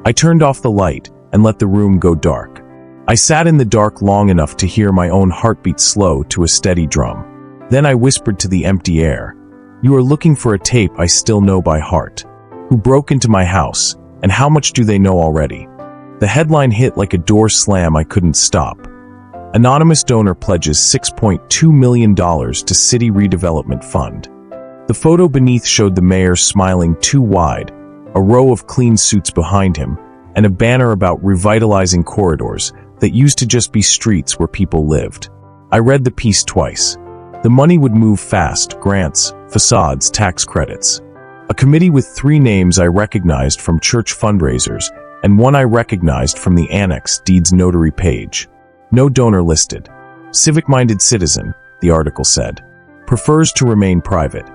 I turned off the light and let the room go dark. I sat in the dark long enough to hear my own heartbeat slow to a steady drum. Then I whispered to the empty air, "You are looking for a tape I still know by heart. Who broke into my house, and how much do they know already?" The headline hit like a door slam I couldn't stop. Anonymous donor pledges $6.2 million to City Redevelopment Fund. The photo beneath showed the mayor smiling too wide, a row of clean suits behind him, and a banner about revitalizing corridors that used to just be streets where people lived. I read the piece twice. The money would move fast: grants, facades, tax credits. A committee with 3 names I recognized from church fundraisers, and one I recognized from the annex deed's notary page. No donor listed. Civic-minded citizen, the article said. Prefers to remain private.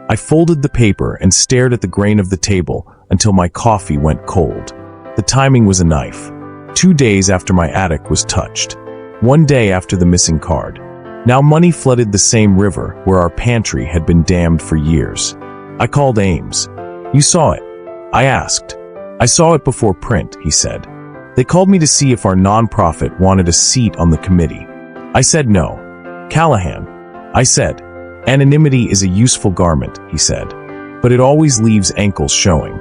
I folded the paper and stared at the grain of the table until my coffee went cold. The timing was a knife. 2 days after my attic was touched. 1 day after the missing card. Now money flooded the same river where our pantry had been dammed for years. I called Ames. You saw it? I asked. I saw it before print, he said. They called me to see if our nonprofit wanted a seat on the committee. I said no. Callahan. I said. Anonymity is a useful garment, he said. But it always leaves ankles showing.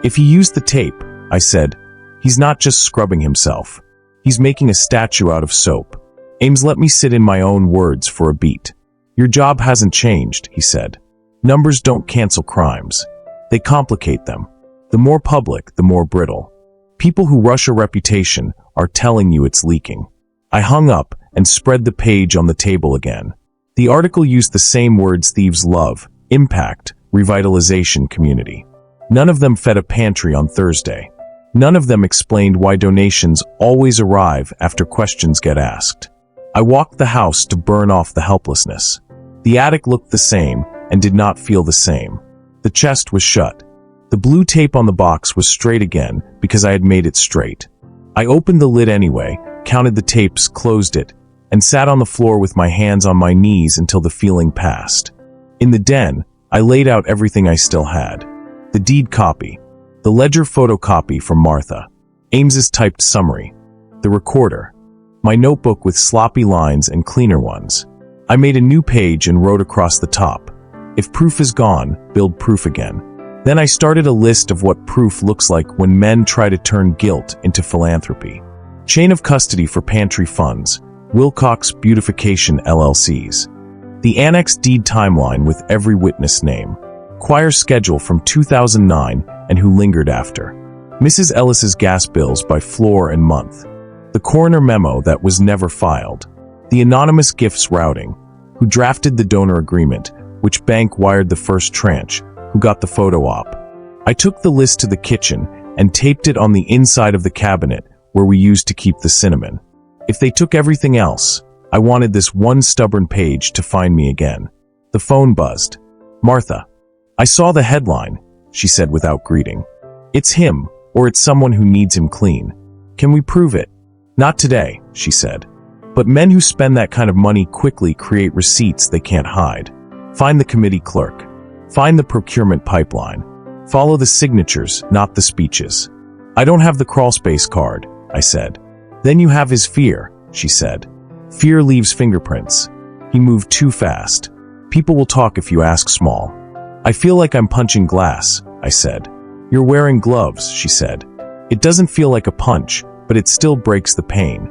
If he used the tape, I said, he's not just scrubbing himself. He's making a statue out of soap. Ames let me sit in my own words for a beat. Your job hasn't changed, he said. Numbers don't cancel crimes. They complicate them. The more public, the more brittle. People who rush a reputation are telling you it's leaking. I hung up and spread the page on the table again. The article used the same words thieves love: impact, revitalization, community. None of them fed a pantry on Thursday. None of them explained why donations always arrive after questions get asked. I walked the house to burn off the helplessness. The attic looked the same and did not feel the same. The chest was shut. The blue tape on the box was straight again because I had made it straight. I opened the lid anyway, counted the tapes, closed it, and sat on the floor with my hands on my knees until the feeling passed. In the den, I laid out everything I still had. The deed copy, the ledger photocopy from Martha, Ames's typed summary, the recorder, my notebook with sloppy lines and cleaner ones. I made a new page and wrote across the top, if proof is gone, build proof again. Then I started a list of what proof looks like when men try to turn guilt into philanthropy. Chain of custody for pantry funds, Wilcox Beautification LLCs. The annex deed timeline with every witness name. Choir schedule from 2009 and who lingered after. Mrs. Ellis's gas bills by floor and month. The coroner memo that was never filed. The anonymous gifts routing. Who drafted the donor agreement, which bank wired the first tranche, who got the photo op. I took the list to the kitchen and taped it on the inside of the cabinet where we used to keep the cinnamon. If they took everything else, I wanted this one stubborn page to find me again. The phone buzzed. Martha. I saw the headline, she said without greeting. It's him, or it's someone who needs him clean. Can we prove it? Not today, she said. But men who spend that kind of money quickly create receipts they can't hide. Find the committee clerk. Find the procurement pipeline. Follow the signatures, not the speeches. I don't have the crawlspace card, I said. Then you have his fear, she said. Fear leaves fingerprints. He moved too fast. People will talk if you ask small. I feel like I'm punching glass, I said. You're wearing gloves, she said. It doesn't feel like a punch, but it still breaks the pain.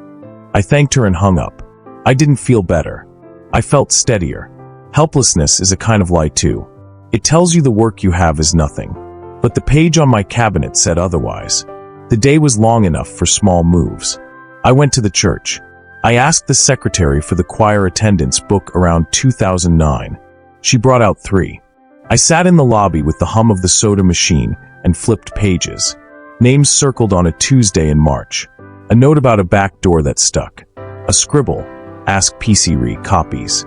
I thanked her and hung up. I didn't feel better. I felt steadier. Helplessness is a kind of lie too. It tells you the work you have is nothing. But the page on my cabinet said otherwise. The day was long enough for small moves. I went to the church. I asked the secretary for the choir attendance book around 2009. She brought out 3. I sat in the lobby with the hum of the soda machine and flipped pages. Names circled on a Tuesday in March. A note about a back door that stuck. A scribble. Ask PCRE copies.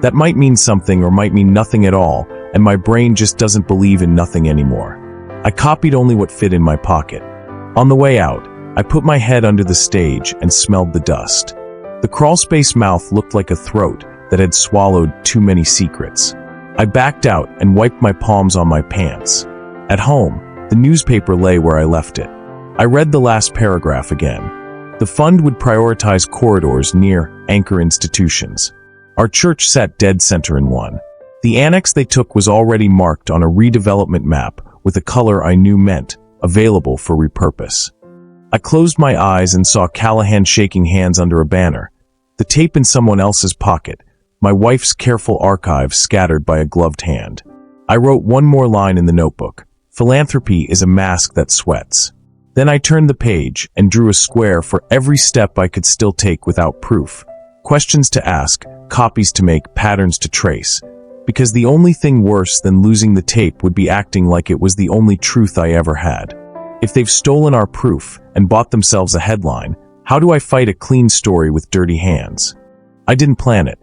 That might mean something or might mean nothing at all, and my brain just doesn't believe in nothing anymore. I copied only what fit in my pocket. On the way out, I put my head under the stage and smelled the dust. The crawlspace mouth looked like a throat that had swallowed too many secrets. I backed out and wiped my palms on my pants. At home, the newspaper lay where I left it. I read the last paragraph again. The fund would prioritize corridors near anchor institutions. Our church sat dead center in one. The annex they took was already marked on a redevelopment map with a color I knew meant available for repurpose. I closed my eyes and saw Callahan shaking hands under a banner, the tape in someone else's pocket, my wife's careful archive scattered by a gloved hand. I wrote one more line in the notebook. Philanthropy is a mask that sweats. Then I turned the page and drew a square for every step I could still take without proof. Questions to ask, copies to make, patterns to trace. Because the only thing worse than losing the tape would be acting like it was the only truth I ever had. If they've stolen our proof and bought themselves a headline, how do I fight a clean story with dirty hands? I didn't plan it.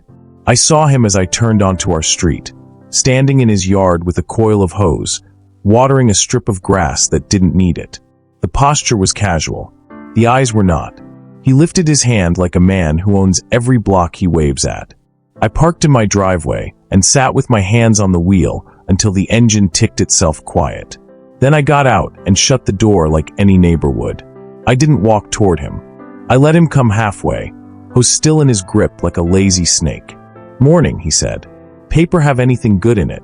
I saw him as I turned onto our street, standing in his yard with a coil of hose, watering a strip of grass that didn't need it. The posture was casual. The eyes were not. He lifted his hand like a man who owns every block he waves at. I parked in my driveway and sat with my hands on the wheel until the engine ticked itself quiet. Then I got out and shut the door like any neighbor would. I didn't walk toward him. I let him come halfway, hose still in his grip like a lazy snake. "Morning," he said. "Paper have anything good in it?"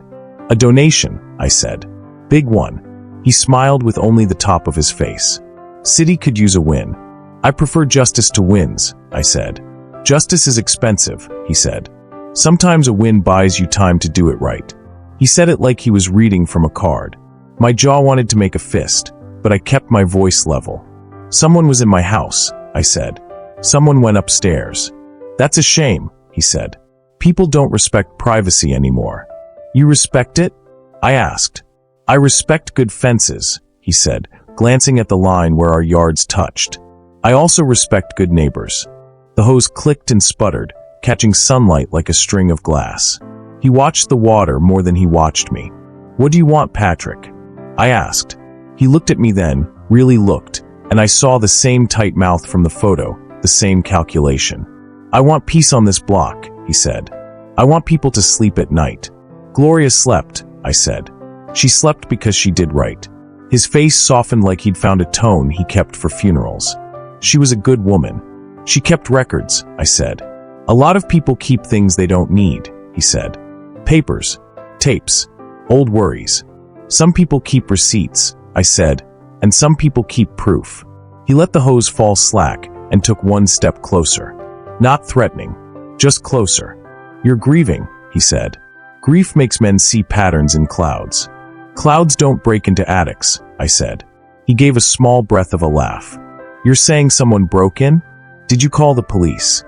"A donation," I said. "Big one." He smiled with only the top of his face. "City could use a win." "I prefer justice to wins," I said. "Justice is expensive," he said. "Sometimes a win buys you time to do it right." He said it like he was reading from a card. My jaw wanted to make a fist, but I kept my voice level. "Someone was in my house," I said. "Someone went upstairs." "That's a shame," he said. "People don't respect privacy anymore." "You respect it?" I asked. "I respect good fences," he said, glancing at the line where our yards touched. "I also respect good neighbors." The hose clicked and sputtered, catching sunlight like a string of glass. He watched the water more than he watched me. "What do you want, Patrick?" I asked. He looked at me then, really looked, and I saw the same tight mouth from the photo, the same calculation. "I want peace on this block," he said. "I want people to sleep at night." "Gloria slept," I said. "She slept because she did right." His face softened like he'd found a tone he kept for funerals. "She was a good woman. She kept records," I said. "A lot of people keep things they don't need," he said. "Papers, tapes, old worries. Some people keep receipts," I said, "and some people keep proof." He let the hose fall slack and took one step closer. Not threatening, just closer. "You're grieving," he said. "Grief makes men see patterns in clouds." "Clouds don't break into attics," I said. He gave a small breath of a laugh. "You're saying someone broke in? Did you call the police?"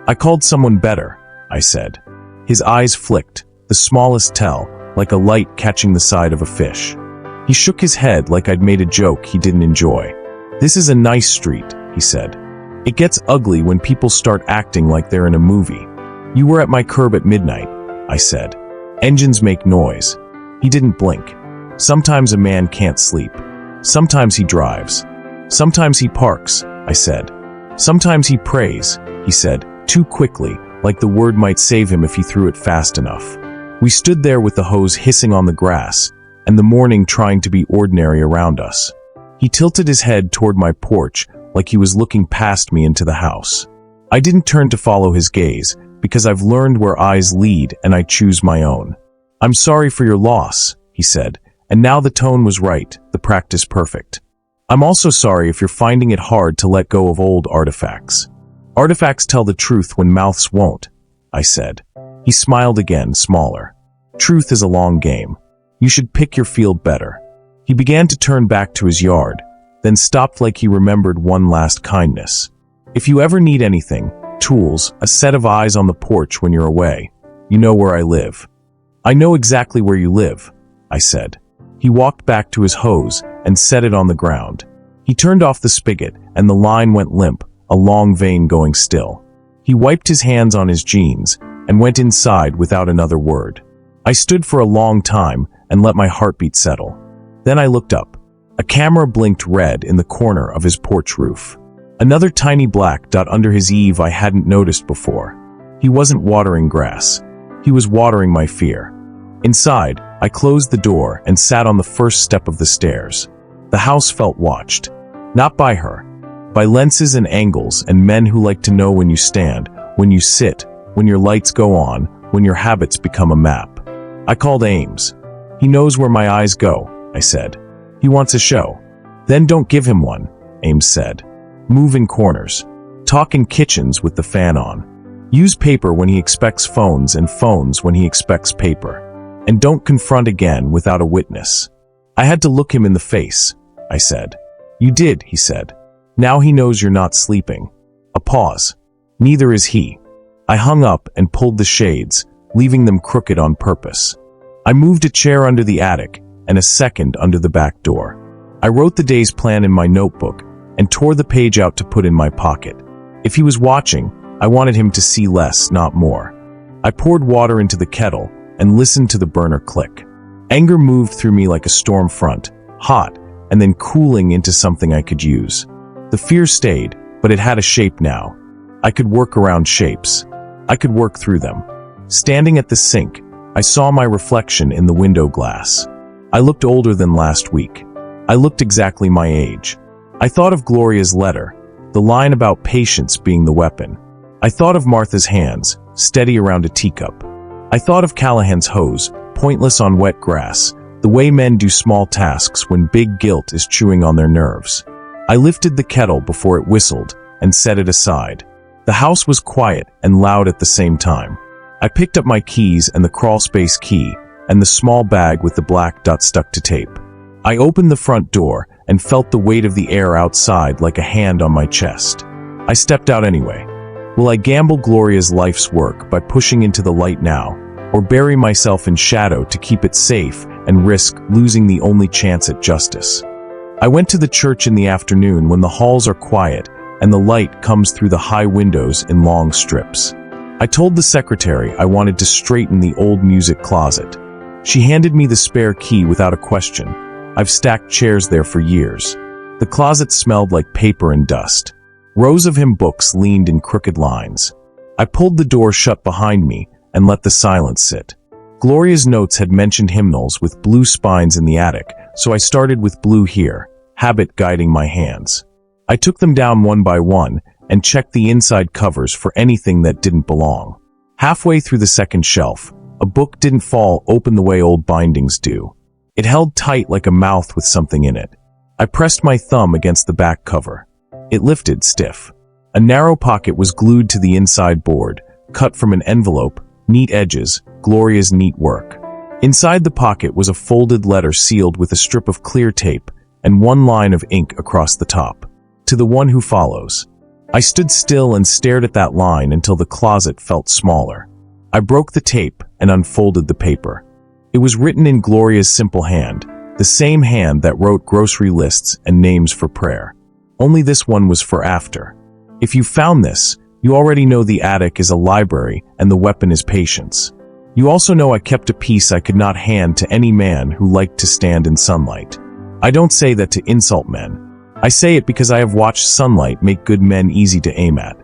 "I called someone better," I said. His eyes flicked, the smallest tell, like a light catching the side of a fish. He shook his head like I'd made a joke he didn't enjoy. "This is a nice street," he said. "It gets ugly when people start acting like they're in a movie." "You were at my curb at midnight," I said. "Engines make noise." He didn't blink. "Sometimes a man can't sleep. Sometimes he drives. Sometimes he parks," I said. "Sometimes he prays," he said, too quickly, like the word might save him if he threw it fast enough. We stood there with the hose hissing on the grass, and the morning trying to be ordinary around us. He tilted his head toward my porch like he was looking past me into the house. I didn't turn to follow his gaze, because I've learned where eyes lead and I choose my own. "I'm sorry for your loss," he said, and now the tone was right, the practice perfect. "I'm also sorry if you're finding it hard to let go of old artifacts." "Artifacts tell the truth when mouths won't," I said. He smiled again, smaller. "Truth is a long game. You should pick your field better." He began to turn back to his yard, then stopped like he remembered one last kindness. "If you ever need anything, tools, a set of eyes on the porch when you're away, you know where I live." "I know exactly where you live," I said. He walked back to his hose and set it on the ground. He turned off the spigot and the line went limp, a long vein going still. He wiped his hands on his jeans and went inside without another word. I stood for a long time and let my heartbeat settle. Then I looked up. A camera blinked red in the corner of his porch roof. Another tiny black dot under his eave I hadn't noticed before. He wasn't watering grass. He was watering my fear. Inside, I closed the door and sat on the first step of the stairs. The house felt watched. Not by her. By lenses and angles and men who like to know when you stand, when you sit, when your lights go on, when your habits become a map. I called Ames. "He knows where my eyes go," I said. "He wants a show." "Then don't give him one," Ames said. "Move in corners. Talk in kitchens with the fan on. Use paper when he expects phones and phones when he expects paper. And don't confront again without a witness." I had to look him in the face. I said. "You did," he said. "Now he knows you're not sleeping." A pause. "Neither is he." I hung up and pulled the shades, leaving them crooked on purpose. I moved a chair under the attic and a second under the back door. I wrote the day's plan in my notebook and tore the page out to put in my pocket. If he was watching, I wanted him to see less, not more. I poured water into the kettle and listened to the burner click. Anger moved through me like a storm front, hot, and then cooling into something I could use. The fear stayed, but it had a shape now. I could work around shapes. I could work through them. Standing at the sink, I saw my reflection in the window glass. I looked older than last week. I looked exactly my age. I thought of Gloria's letter, the line about patience being the weapon. I thought of Martha's hands, steady around a teacup. I thought of Callahan's hose, pointless on wet grass, the way men do small tasks when big guilt is chewing on their nerves. I lifted the kettle before it whistled and set it aside. The house was quiet and loud at the same time. I picked up my keys and the crawlspace key and the small bag with the black dot stuck to tape. I opened the front door and felt the weight of the air outside like a hand on my chest. I stepped out anyway. Will I gamble Gloria's life's work by pushing into the light now, or bury myself in shadow to keep it safe and risk losing the only chance at justice? I went to the church in the afternoon when the halls are quiet and the light comes through the high windows in long strips. I told the secretary I wanted to straighten the old music closet. She handed me the spare key without a question. I've stacked chairs there for years. The closet smelled like paper and dust. Rows of hymn books leaned in crooked lines. I pulled the door shut behind me and let the silence sit. Gloria's notes had mentioned hymnals with blue spines in the attic, so I started with blue here, habit guiding my hands. I took them down one by one and checked the inside covers for anything that didn't belong. Halfway through the second shelf, a book didn't fall open the way old bindings do. It held tight like a mouth with something in it. I pressed my thumb against the back cover. It lifted stiff. A narrow pocket was glued to the inside board, cut from an envelope, neat edges, Gloria's neat work. Inside the pocket was a folded letter sealed with a strip of clear tape and one line of ink across the top. To the one who follows. I stood still and stared at that line until the closet felt smaller. I broke the tape and unfolded the paper. It was written in Gloria's simple hand, the same hand that wrote grocery lists and names for prayer. Only this one was for after. If you found this, you already know the attic is a library and the weapon is patience. You also know I kept a piece I could not hand to any man who liked to stand in sunlight. I don't say that to insult men. I say it because I have watched sunlight make good men easy to aim at.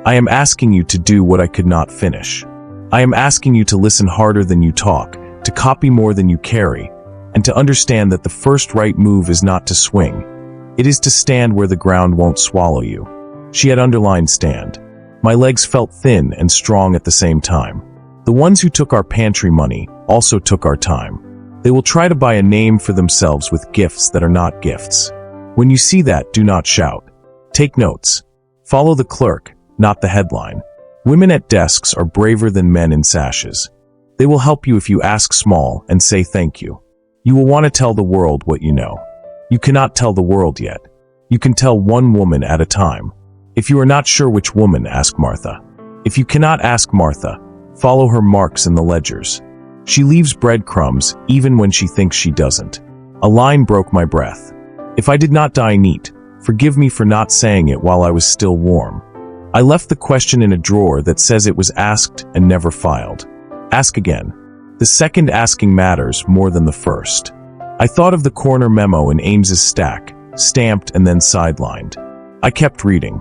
I am asking you to do what I could not finish. I am asking you to listen harder than you talk, to copy more than you carry, and to understand that the first right move is not to swing. It is to stand where the ground won't swallow you. She had underlined stand. My legs felt thin and strong at the same time. The ones who took our pantry money also took our time. They will try to buy a name for themselves with gifts that are not gifts. When you see that, do not shout. Take notes. Follow the clerk, not the headline. Women at desks are braver than men in sashes. They will help you if you ask small and say thank you. You will want to tell the world what you know. You cannot tell the world yet. You can tell one woman at a time. If you are not sure which woman, ask Martha. If you cannot ask Martha, follow her marks in the ledgers. She leaves breadcrumbs even when she thinks she doesn't. A line broke my breath. If I did not die neat, forgive me for not saying it while I was still warm. I left the question in a drawer that says it was asked and never filed. Ask again. The second asking matters more than the first. I thought of the corner memo in Ames's stack, stamped and then sidelined. I kept reading.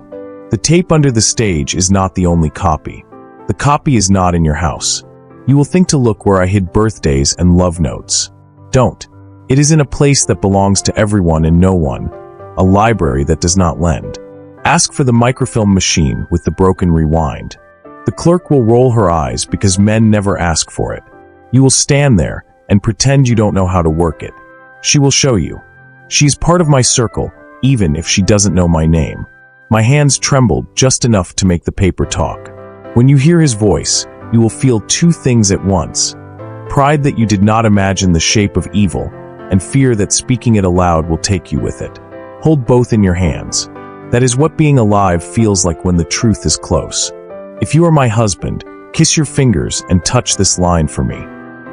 The tape under the stage is not the only copy. The copy is not in your house. You will think to look where I hid birthdays and love notes. Don't. It is in a place that belongs to everyone and no one, a library that does not lend. Ask for the microfilm machine with the broken rewind. The clerk will roll her eyes because men never ask for it. You will stand there and pretend you don't know how to work it. She will show you. She is part of my circle, even if she doesn't know my name. My hands trembled just enough to make the paper talk. When you hear his voice, you will feel two things at once. Pride that you did not imagine the shape of evil, and fear that speaking it aloud will take you with it. Hold both in your hands. That is what being alive feels like when the truth is close. If you are my husband, kiss your fingers and touch this line for me.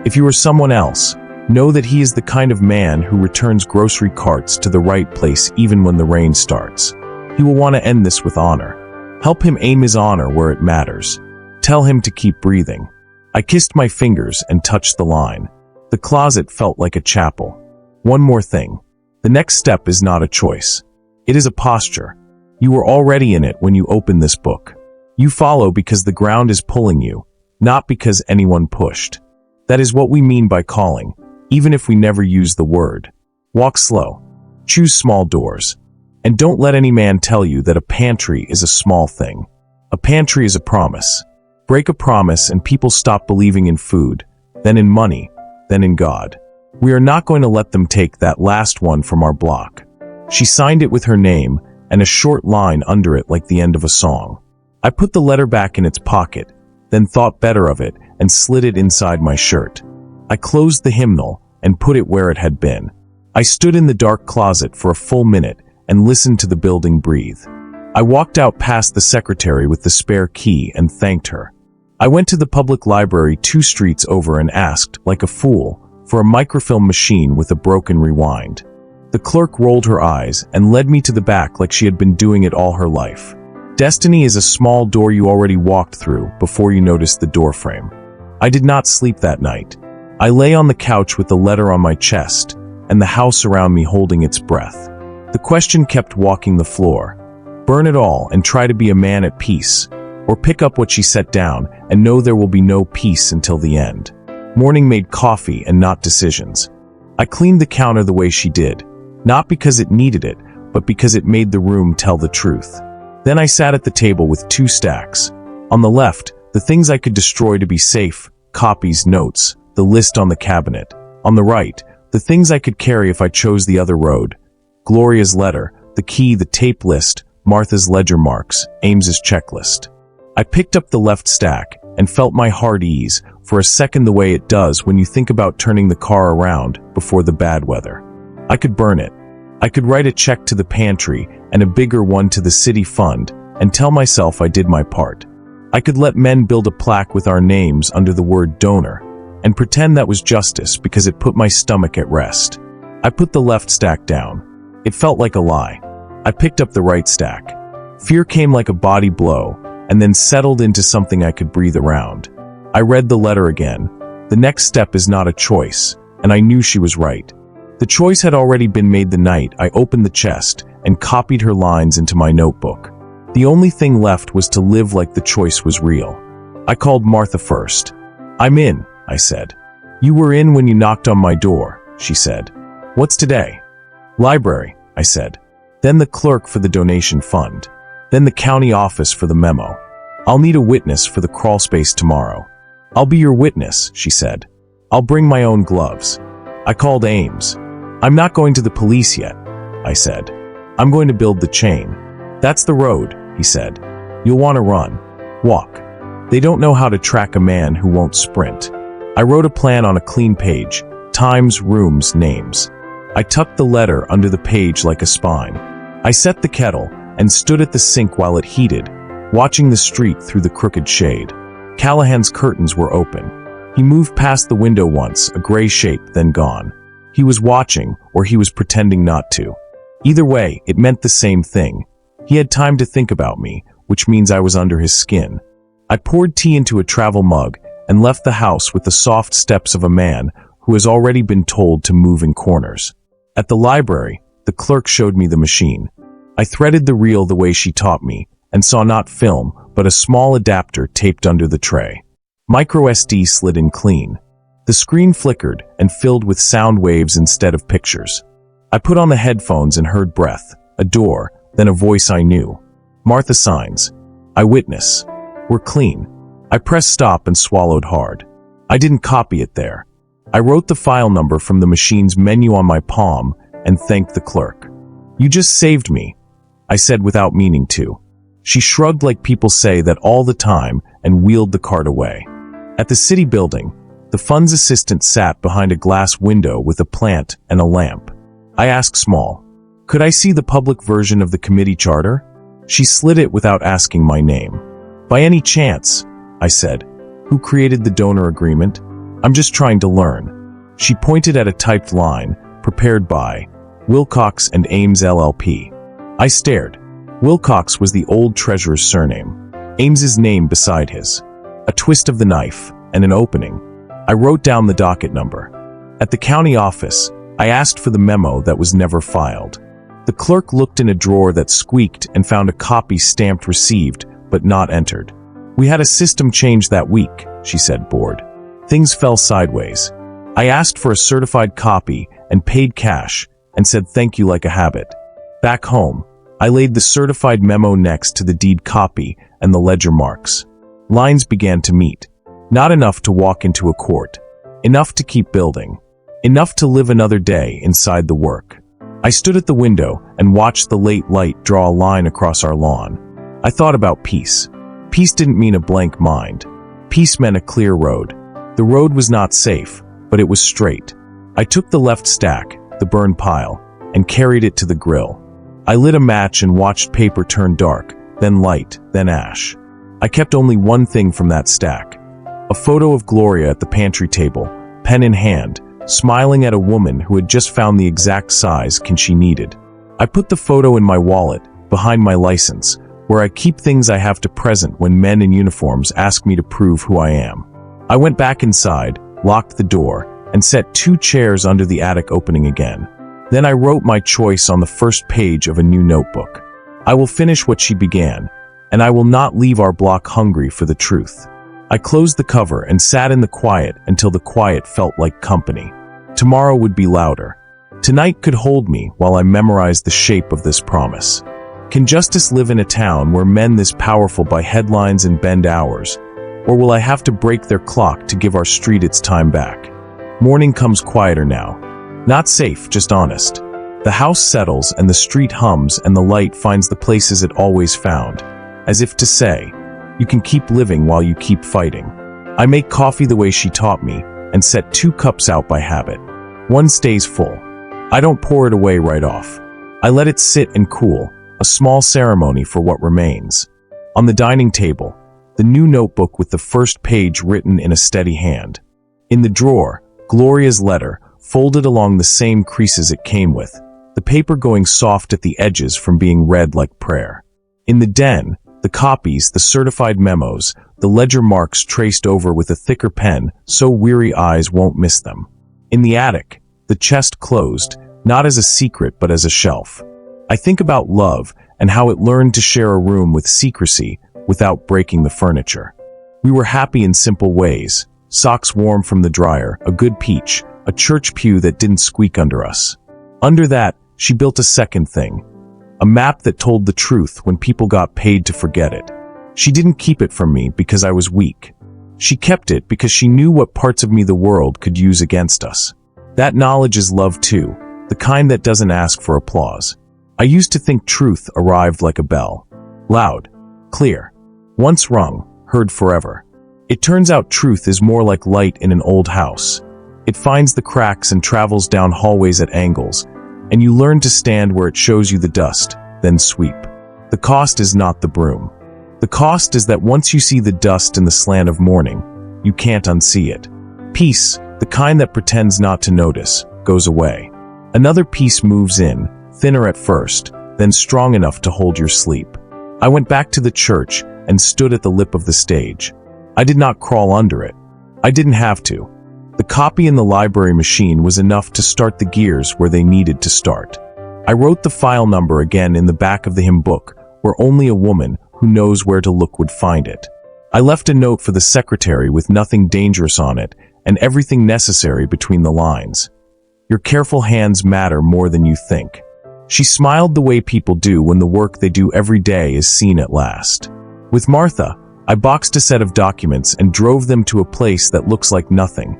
If you are someone else, Know that he is the kind of man who returns grocery carts to the right place even when the rain starts. He will want to end this with honor. Help him aim his honor where it matters. Tell him to keep breathing. I kissed my fingers and touched the line. The closet felt like a chapel. One more thing. The next step is not a choice. It is a posture. You were already in it when you opened this book. You follow because the ground is pulling you, not because anyone pushed. That is what we mean by calling, even if we never use the word. Walk slow. Choose small doors. And don't let any man tell you that a pantry is a small thing. A pantry is a promise. Break a promise and people stop believing in food, then in money, then in God. We are not going to let them take that last one from our block. She signed it with her name and a short line under it like the end of a song. I put the letter back in its pocket, then thought better of it and slid it inside my shirt. I closed the hymnal and put it where it had been. I stood in the dark closet for a full minute and listened to the building breathe. I walked out past the secretary with the spare key and thanked her. I went to the public library 2 streets over and asked, like a fool, for a microfilm machine with a broken rewind. The clerk rolled her eyes and led me to the back like she had been doing it all her life. Destiny is a small door you already walked through before you noticed the doorframe. I did not sleep that night. I lay on the couch with the letter on my chest and the house around me holding its breath. The question kept walking the floor. Burn it all and try to be a man at peace, or pick up what she set down and know there will be no peace until the end. Morning made coffee and not decisions. I cleaned the counter the way she did, not because it needed it, but because it made the room tell the truth. Then I sat at the table with 2 stacks. On the left, the things I could destroy to be safe, copies, notes, the list on the cabinet. On the right, the things I could carry if I chose the other road. Gloria's letter, the key, the tape list, Martha's ledger marks, Ames's checklist. I picked up the left stack and felt my heart ease for a second the way it does when you think about turning the car around before the bad weather. I could burn it. I could write a check to the pantry and a bigger one to the city fund and tell myself I did my part. I could let men build a plaque with our names under the word donor and pretend that was justice because it put my stomach at rest. I put the left stack down. It felt like a lie. I picked up the right stack. Fear came like a body blow and then settled into something I could breathe around. I read the letter again. The next step is not a choice, and I knew she was right. The choice had already been made the night I opened the chest and copied her lines into my notebook. The only thing left was to live like the choice was real. I called Martha first. "I'm in," I said. "You were in when you knocked on my door," she said. "What's today?" "Library," I said. "Then the clerk for the donation fund. Then the county office for the memo. I'll need a witness for the crawl space tomorrow." "I'll be your witness," she said. "I'll bring my own gloves." I called Ames. "I'm not going to the police yet," I said. "I'm going to build the chain." "That's the road," he said. "You'll want to run. Walk. They don't know how to track a man who won't sprint." I wrote a plan on a clean page, times, rooms, names. I tucked the letter under the page like a spine. I set the kettle and stood at the sink while it heated, watching the street through the crooked shade. Callahan's curtains were open. He moved past the window once, a gray shape, then gone. He was watching, or he was pretending not to. Either way, it meant the same thing. He had time to think about me, which means I was under his skin. I poured tea into a travel mug and left the house with the soft steps of a man who has already been told to move in corners. At the library, the clerk showed me the machine. I threaded the reel the way she taught me and saw not film, but a small adapter taped under the tray. Micro SD slid in clean. The screen flickered and filled with sound waves instead of pictures. I put on the headphones and heard breath, a door, then a voice I knew. "Martha signs. Eyewitness. We're clean." I pressed stop and swallowed hard. I didn't copy it there. I wrote the file number from the machine's menu on my palm and thanked the clerk. "You just saved me," I said without meaning to. She shrugged like people say that all the time and wheeled the cart away. At the city building, the fund's assistant sat behind a glass window with a plant and a lamp. I asked small, "Could I see the public version of the committee charter?" She slid it without asking my name. "By any chance," I said, "who created the donor agreement? I'm just trying to learn." She pointed at a typed line, prepared by Wilcox and Ames LLP. I stared. Wilcox was the old treasurer's surname, Ames's name beside his. A twist of the knife, and an opening. I wrote down the docket number. At the county office, I asked for the memo that was never filed. The clerk looked in a drawer that squeaked and found a copy stamped received, but not entered. We had a system change that week, she said, bored. Things fell sideways. I asked for a certified copy and paid cash and said thank you like a habit. Back home, I laid the certified memo next to the deed copy and the ledger marks. Lines began to meet. Not enough to walk into a court. Enough to keep building. Enough to live another day inside the work. I stood at the window and watched the late light draw a line across our lawn. I thought about peace. Peace didn't mean a blank mind. Peace meant a clear road. The road was not safe, but it was straight. I took the left stack, the burn pile, and carried it to the grill. I lit a match and watched paper turn dark, then light, then ash. I kept only one thing from that stack. A photo of Gloria at the pantry table, pen in hand, smiling at a woman who had just found the exact size she needed. I put the photo in my wallet, behind my license, where I keep things I have to present when men in uniforms ask me to prove who I am. I went back inside, locked the door, and set 2 chairs under the attic opening again. Then I wrote my choice on the first page of a new notebook. I will finish what she began, and I will not leave our block hungry for the truth. I closed the cover and sat in the quiet until the quiet felt like company. Tomorrow would be louder. Tonight could hold me while I memorized the shape of this promise. Can justice live in a town where men this powerful buy headlines and bend hours? Or will I have to break their clock to give our street its time back? Morning comes quieter now. Not safe, just honest. The house settles and the street hums and the light finds the places it always found. As if to say, you can keep living while you keep fighting. I make coffee the way she taught me and set 2 cups out by habit. One stays full. I don't pour it away right off. I let it sit and cool, a small ceremony for what remains. On the dining table, the new notebook with the first page written in a steady hand. In the drawer, Gloria's letter, folded along the same creases it came with, the paper going soft at the edges from being read like prayer. In the den, the copies, the certified memos, the ledger marks traced over with a thicker pen so weary eyes won't miss them. In the attic, the chest closed, not as a secret but as a shelf. I think about love and how it learned to share a room with secrecy without breaking the furniture. We were happy in simple ways. Socks warm from the dryer, a good peach, a church pew that didn't squeak under us. Under that, she built a second thing. A map that told the truth when people got paid to forget it. She didn't keep it from me because I was weak. She kept it because she knew what parts of me the world could use against us. That knowledge is love too, the kind that doesn't ask for applause. I used to think truth arrived like a bell. Loud, clear, once rung, heard forever. It turns out truth is more like light in an old house. It finds the cracks and travels down hallways at angles, and you learn to stand where it shows you the dust, then sweep. The cost is not the broom. The cost is that once you see the dust in the slant of morning, you can't unsee it. Peace, the kind that pretends not to notice, goes away. Another piece moves in, thinner at first, then strong enough to hold your sleep. I went back to the church and stood at the lip of the stage. I did not crawl under it. I didn't have to. The copy in the library machine was enough to start the gears where they needed to start. I wrote the file number again in the back of the hymn book, where only a woman who knows where to look would find it. I left a note for the secretary with nothing dangerous on it and everything necessary between the lines. Your careful hands matter more than you think. She smiled the way people do when the work they do every day is seen at last. With Martha, I boxed a set of documents and drove them to a place that looks like nothing.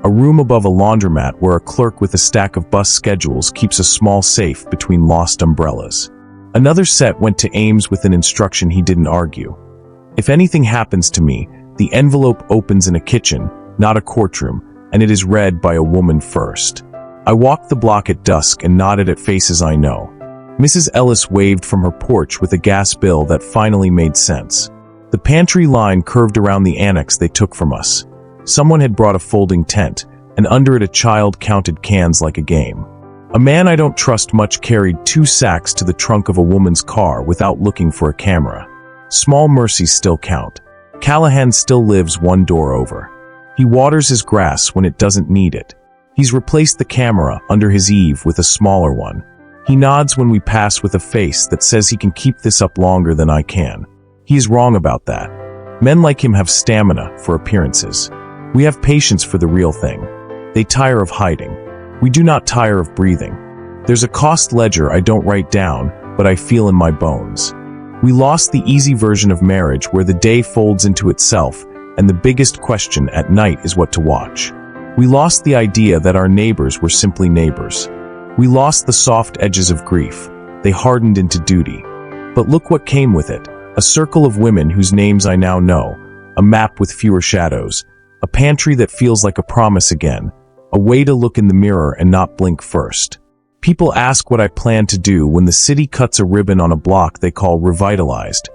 A room above a laundromat where a clerk with a stack of bus schedules keeps a small safe between lost umbrellas. Another set went to Ames with an instruction he didn't argue. If anything happens to me, the envelope opens in a kitchen, not a courtroom, and it is read by a woman first. I walked the block at dusk and nodded at faces I know. Mrs. Ellis waved from her porch with a gas bill that finally made sense. The pantry line curved around the annex they took from us. Someone had brought a folding tent, and under it a child counted cans like a game. A man I don't trust much carried 2 sacks to the trunk of a woman's car without looking for a camera. Small mercies still count. Callahan still lives 1 door over. He waters his grass when it doesn't need it. He's replaced the camera under his eave with a smaller one. He nods when we pass with a face that says he can keep this up longer than I can. He is wrong about that. Men like him have stamina for appearances. We have patience for the real thing. They tire of hiding. We do not tire of breathing. There's a cost ledger I don't write down, but I feel in my bones. We lost the easy version of marriage where the day folds into itself, and the biggest question at night is what to watch. We lost the idea that our neighbors were simply neighbors. We lost the soft edges of grief. They hardened into duty. But look what came with it. A circle of women whose names I now know, a map with fewer shadows, a pantry that feels like a promise again, a way to look in the mirror and not blink first. People ask what I plan to do when the city cuts a ribbon on a block they call revitalized,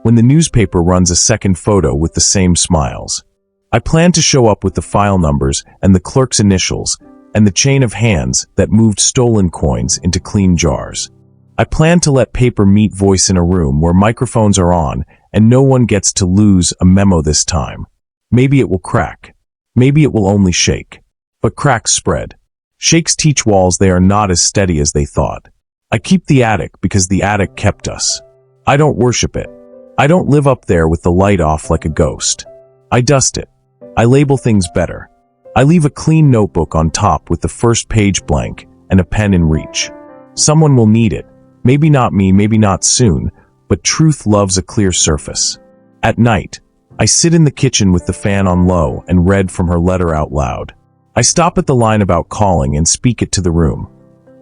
when the newspaper runs a second photo with the same smiles. I plan to show up with the file numbers and the clerk's initials and the chain of hands that moved stolen coins into clean jars. I plan to let paper meet voice in a room where microphones are on and no one gets to lose a memo this time. Maybe it will crack. Maybe it will only shake. But cracks spread. Shakes teach walls they are not as steady as they thought. I keep the attic because the attic kept us. I don't worship it. I don't live up there with the light off like a ghost. I dust it. I label things better. I leave a clean notebook on top with the first page blank and a pen in reach. Someone will need it. Maybe not me, maybe not soon, but truth loves a clear surface. At night, I sit in the kitchen with the fan on low and read from her letter out loud. I stop at the line about calling and speak it to the room.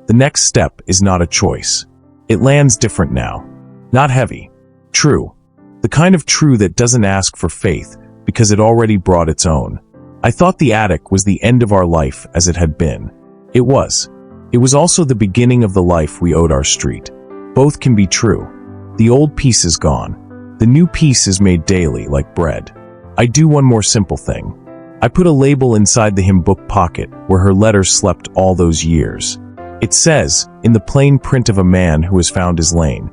The next step is not a choice. It lands different now. Not heavy. True. The kind of true that doesn't ask for faith because it already brought its own. I thought the attic was the end of our life as it had been. It was. It was also the beginning of the life we owed our street. Both can be true. The old piece is gone. The new piece is made daily like bread. I do one more simple thing. I put a label inside the hymn book pocket where her letter slept all those years. It says, in the plain print of a man who has found his lane,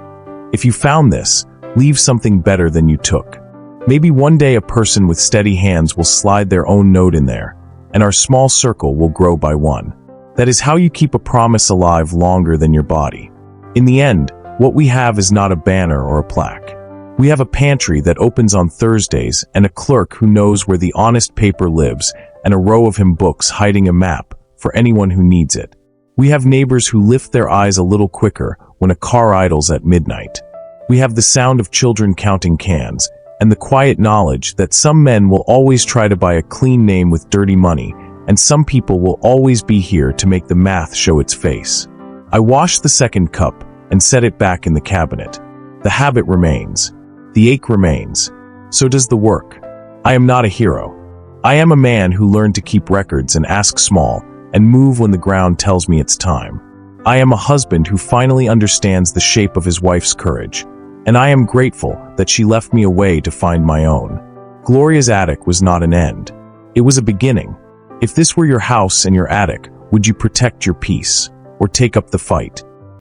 if you found this, leave something better than you took. Maybe one day a person with steady hands will slide their own note in there, and our small circle will grow by one. That is how you keep a promise alive longer than your body. In the end, what we have is not a banner or a plaque. We have a pantry that opens on Thursdays and a clerk who knows where the honest paper lives and a row of hymn books hiding a map for anyone who needs it. We have neighbors who lift their eyes a little quicker when a car idles at midnight. We have the sound of children counting cans and the quiet knowledge that some men will always try to buy a clean name with dirty money, and some people will always be here to make the math show its face. I wash the second cup and set it back in the cabinet. The habit remains. The ache remains. So does the work. I am not a hero. I am a man who learned to keep records and ask small and move when the ground tells me it's time. I am a husband who finally understands the shape of his wife's courage, and I am grateful that she left me a way to find my own. Gloria's attic was not an end. It was a beginning. If this were your house and your attic, would you protect your peace or take up the fight?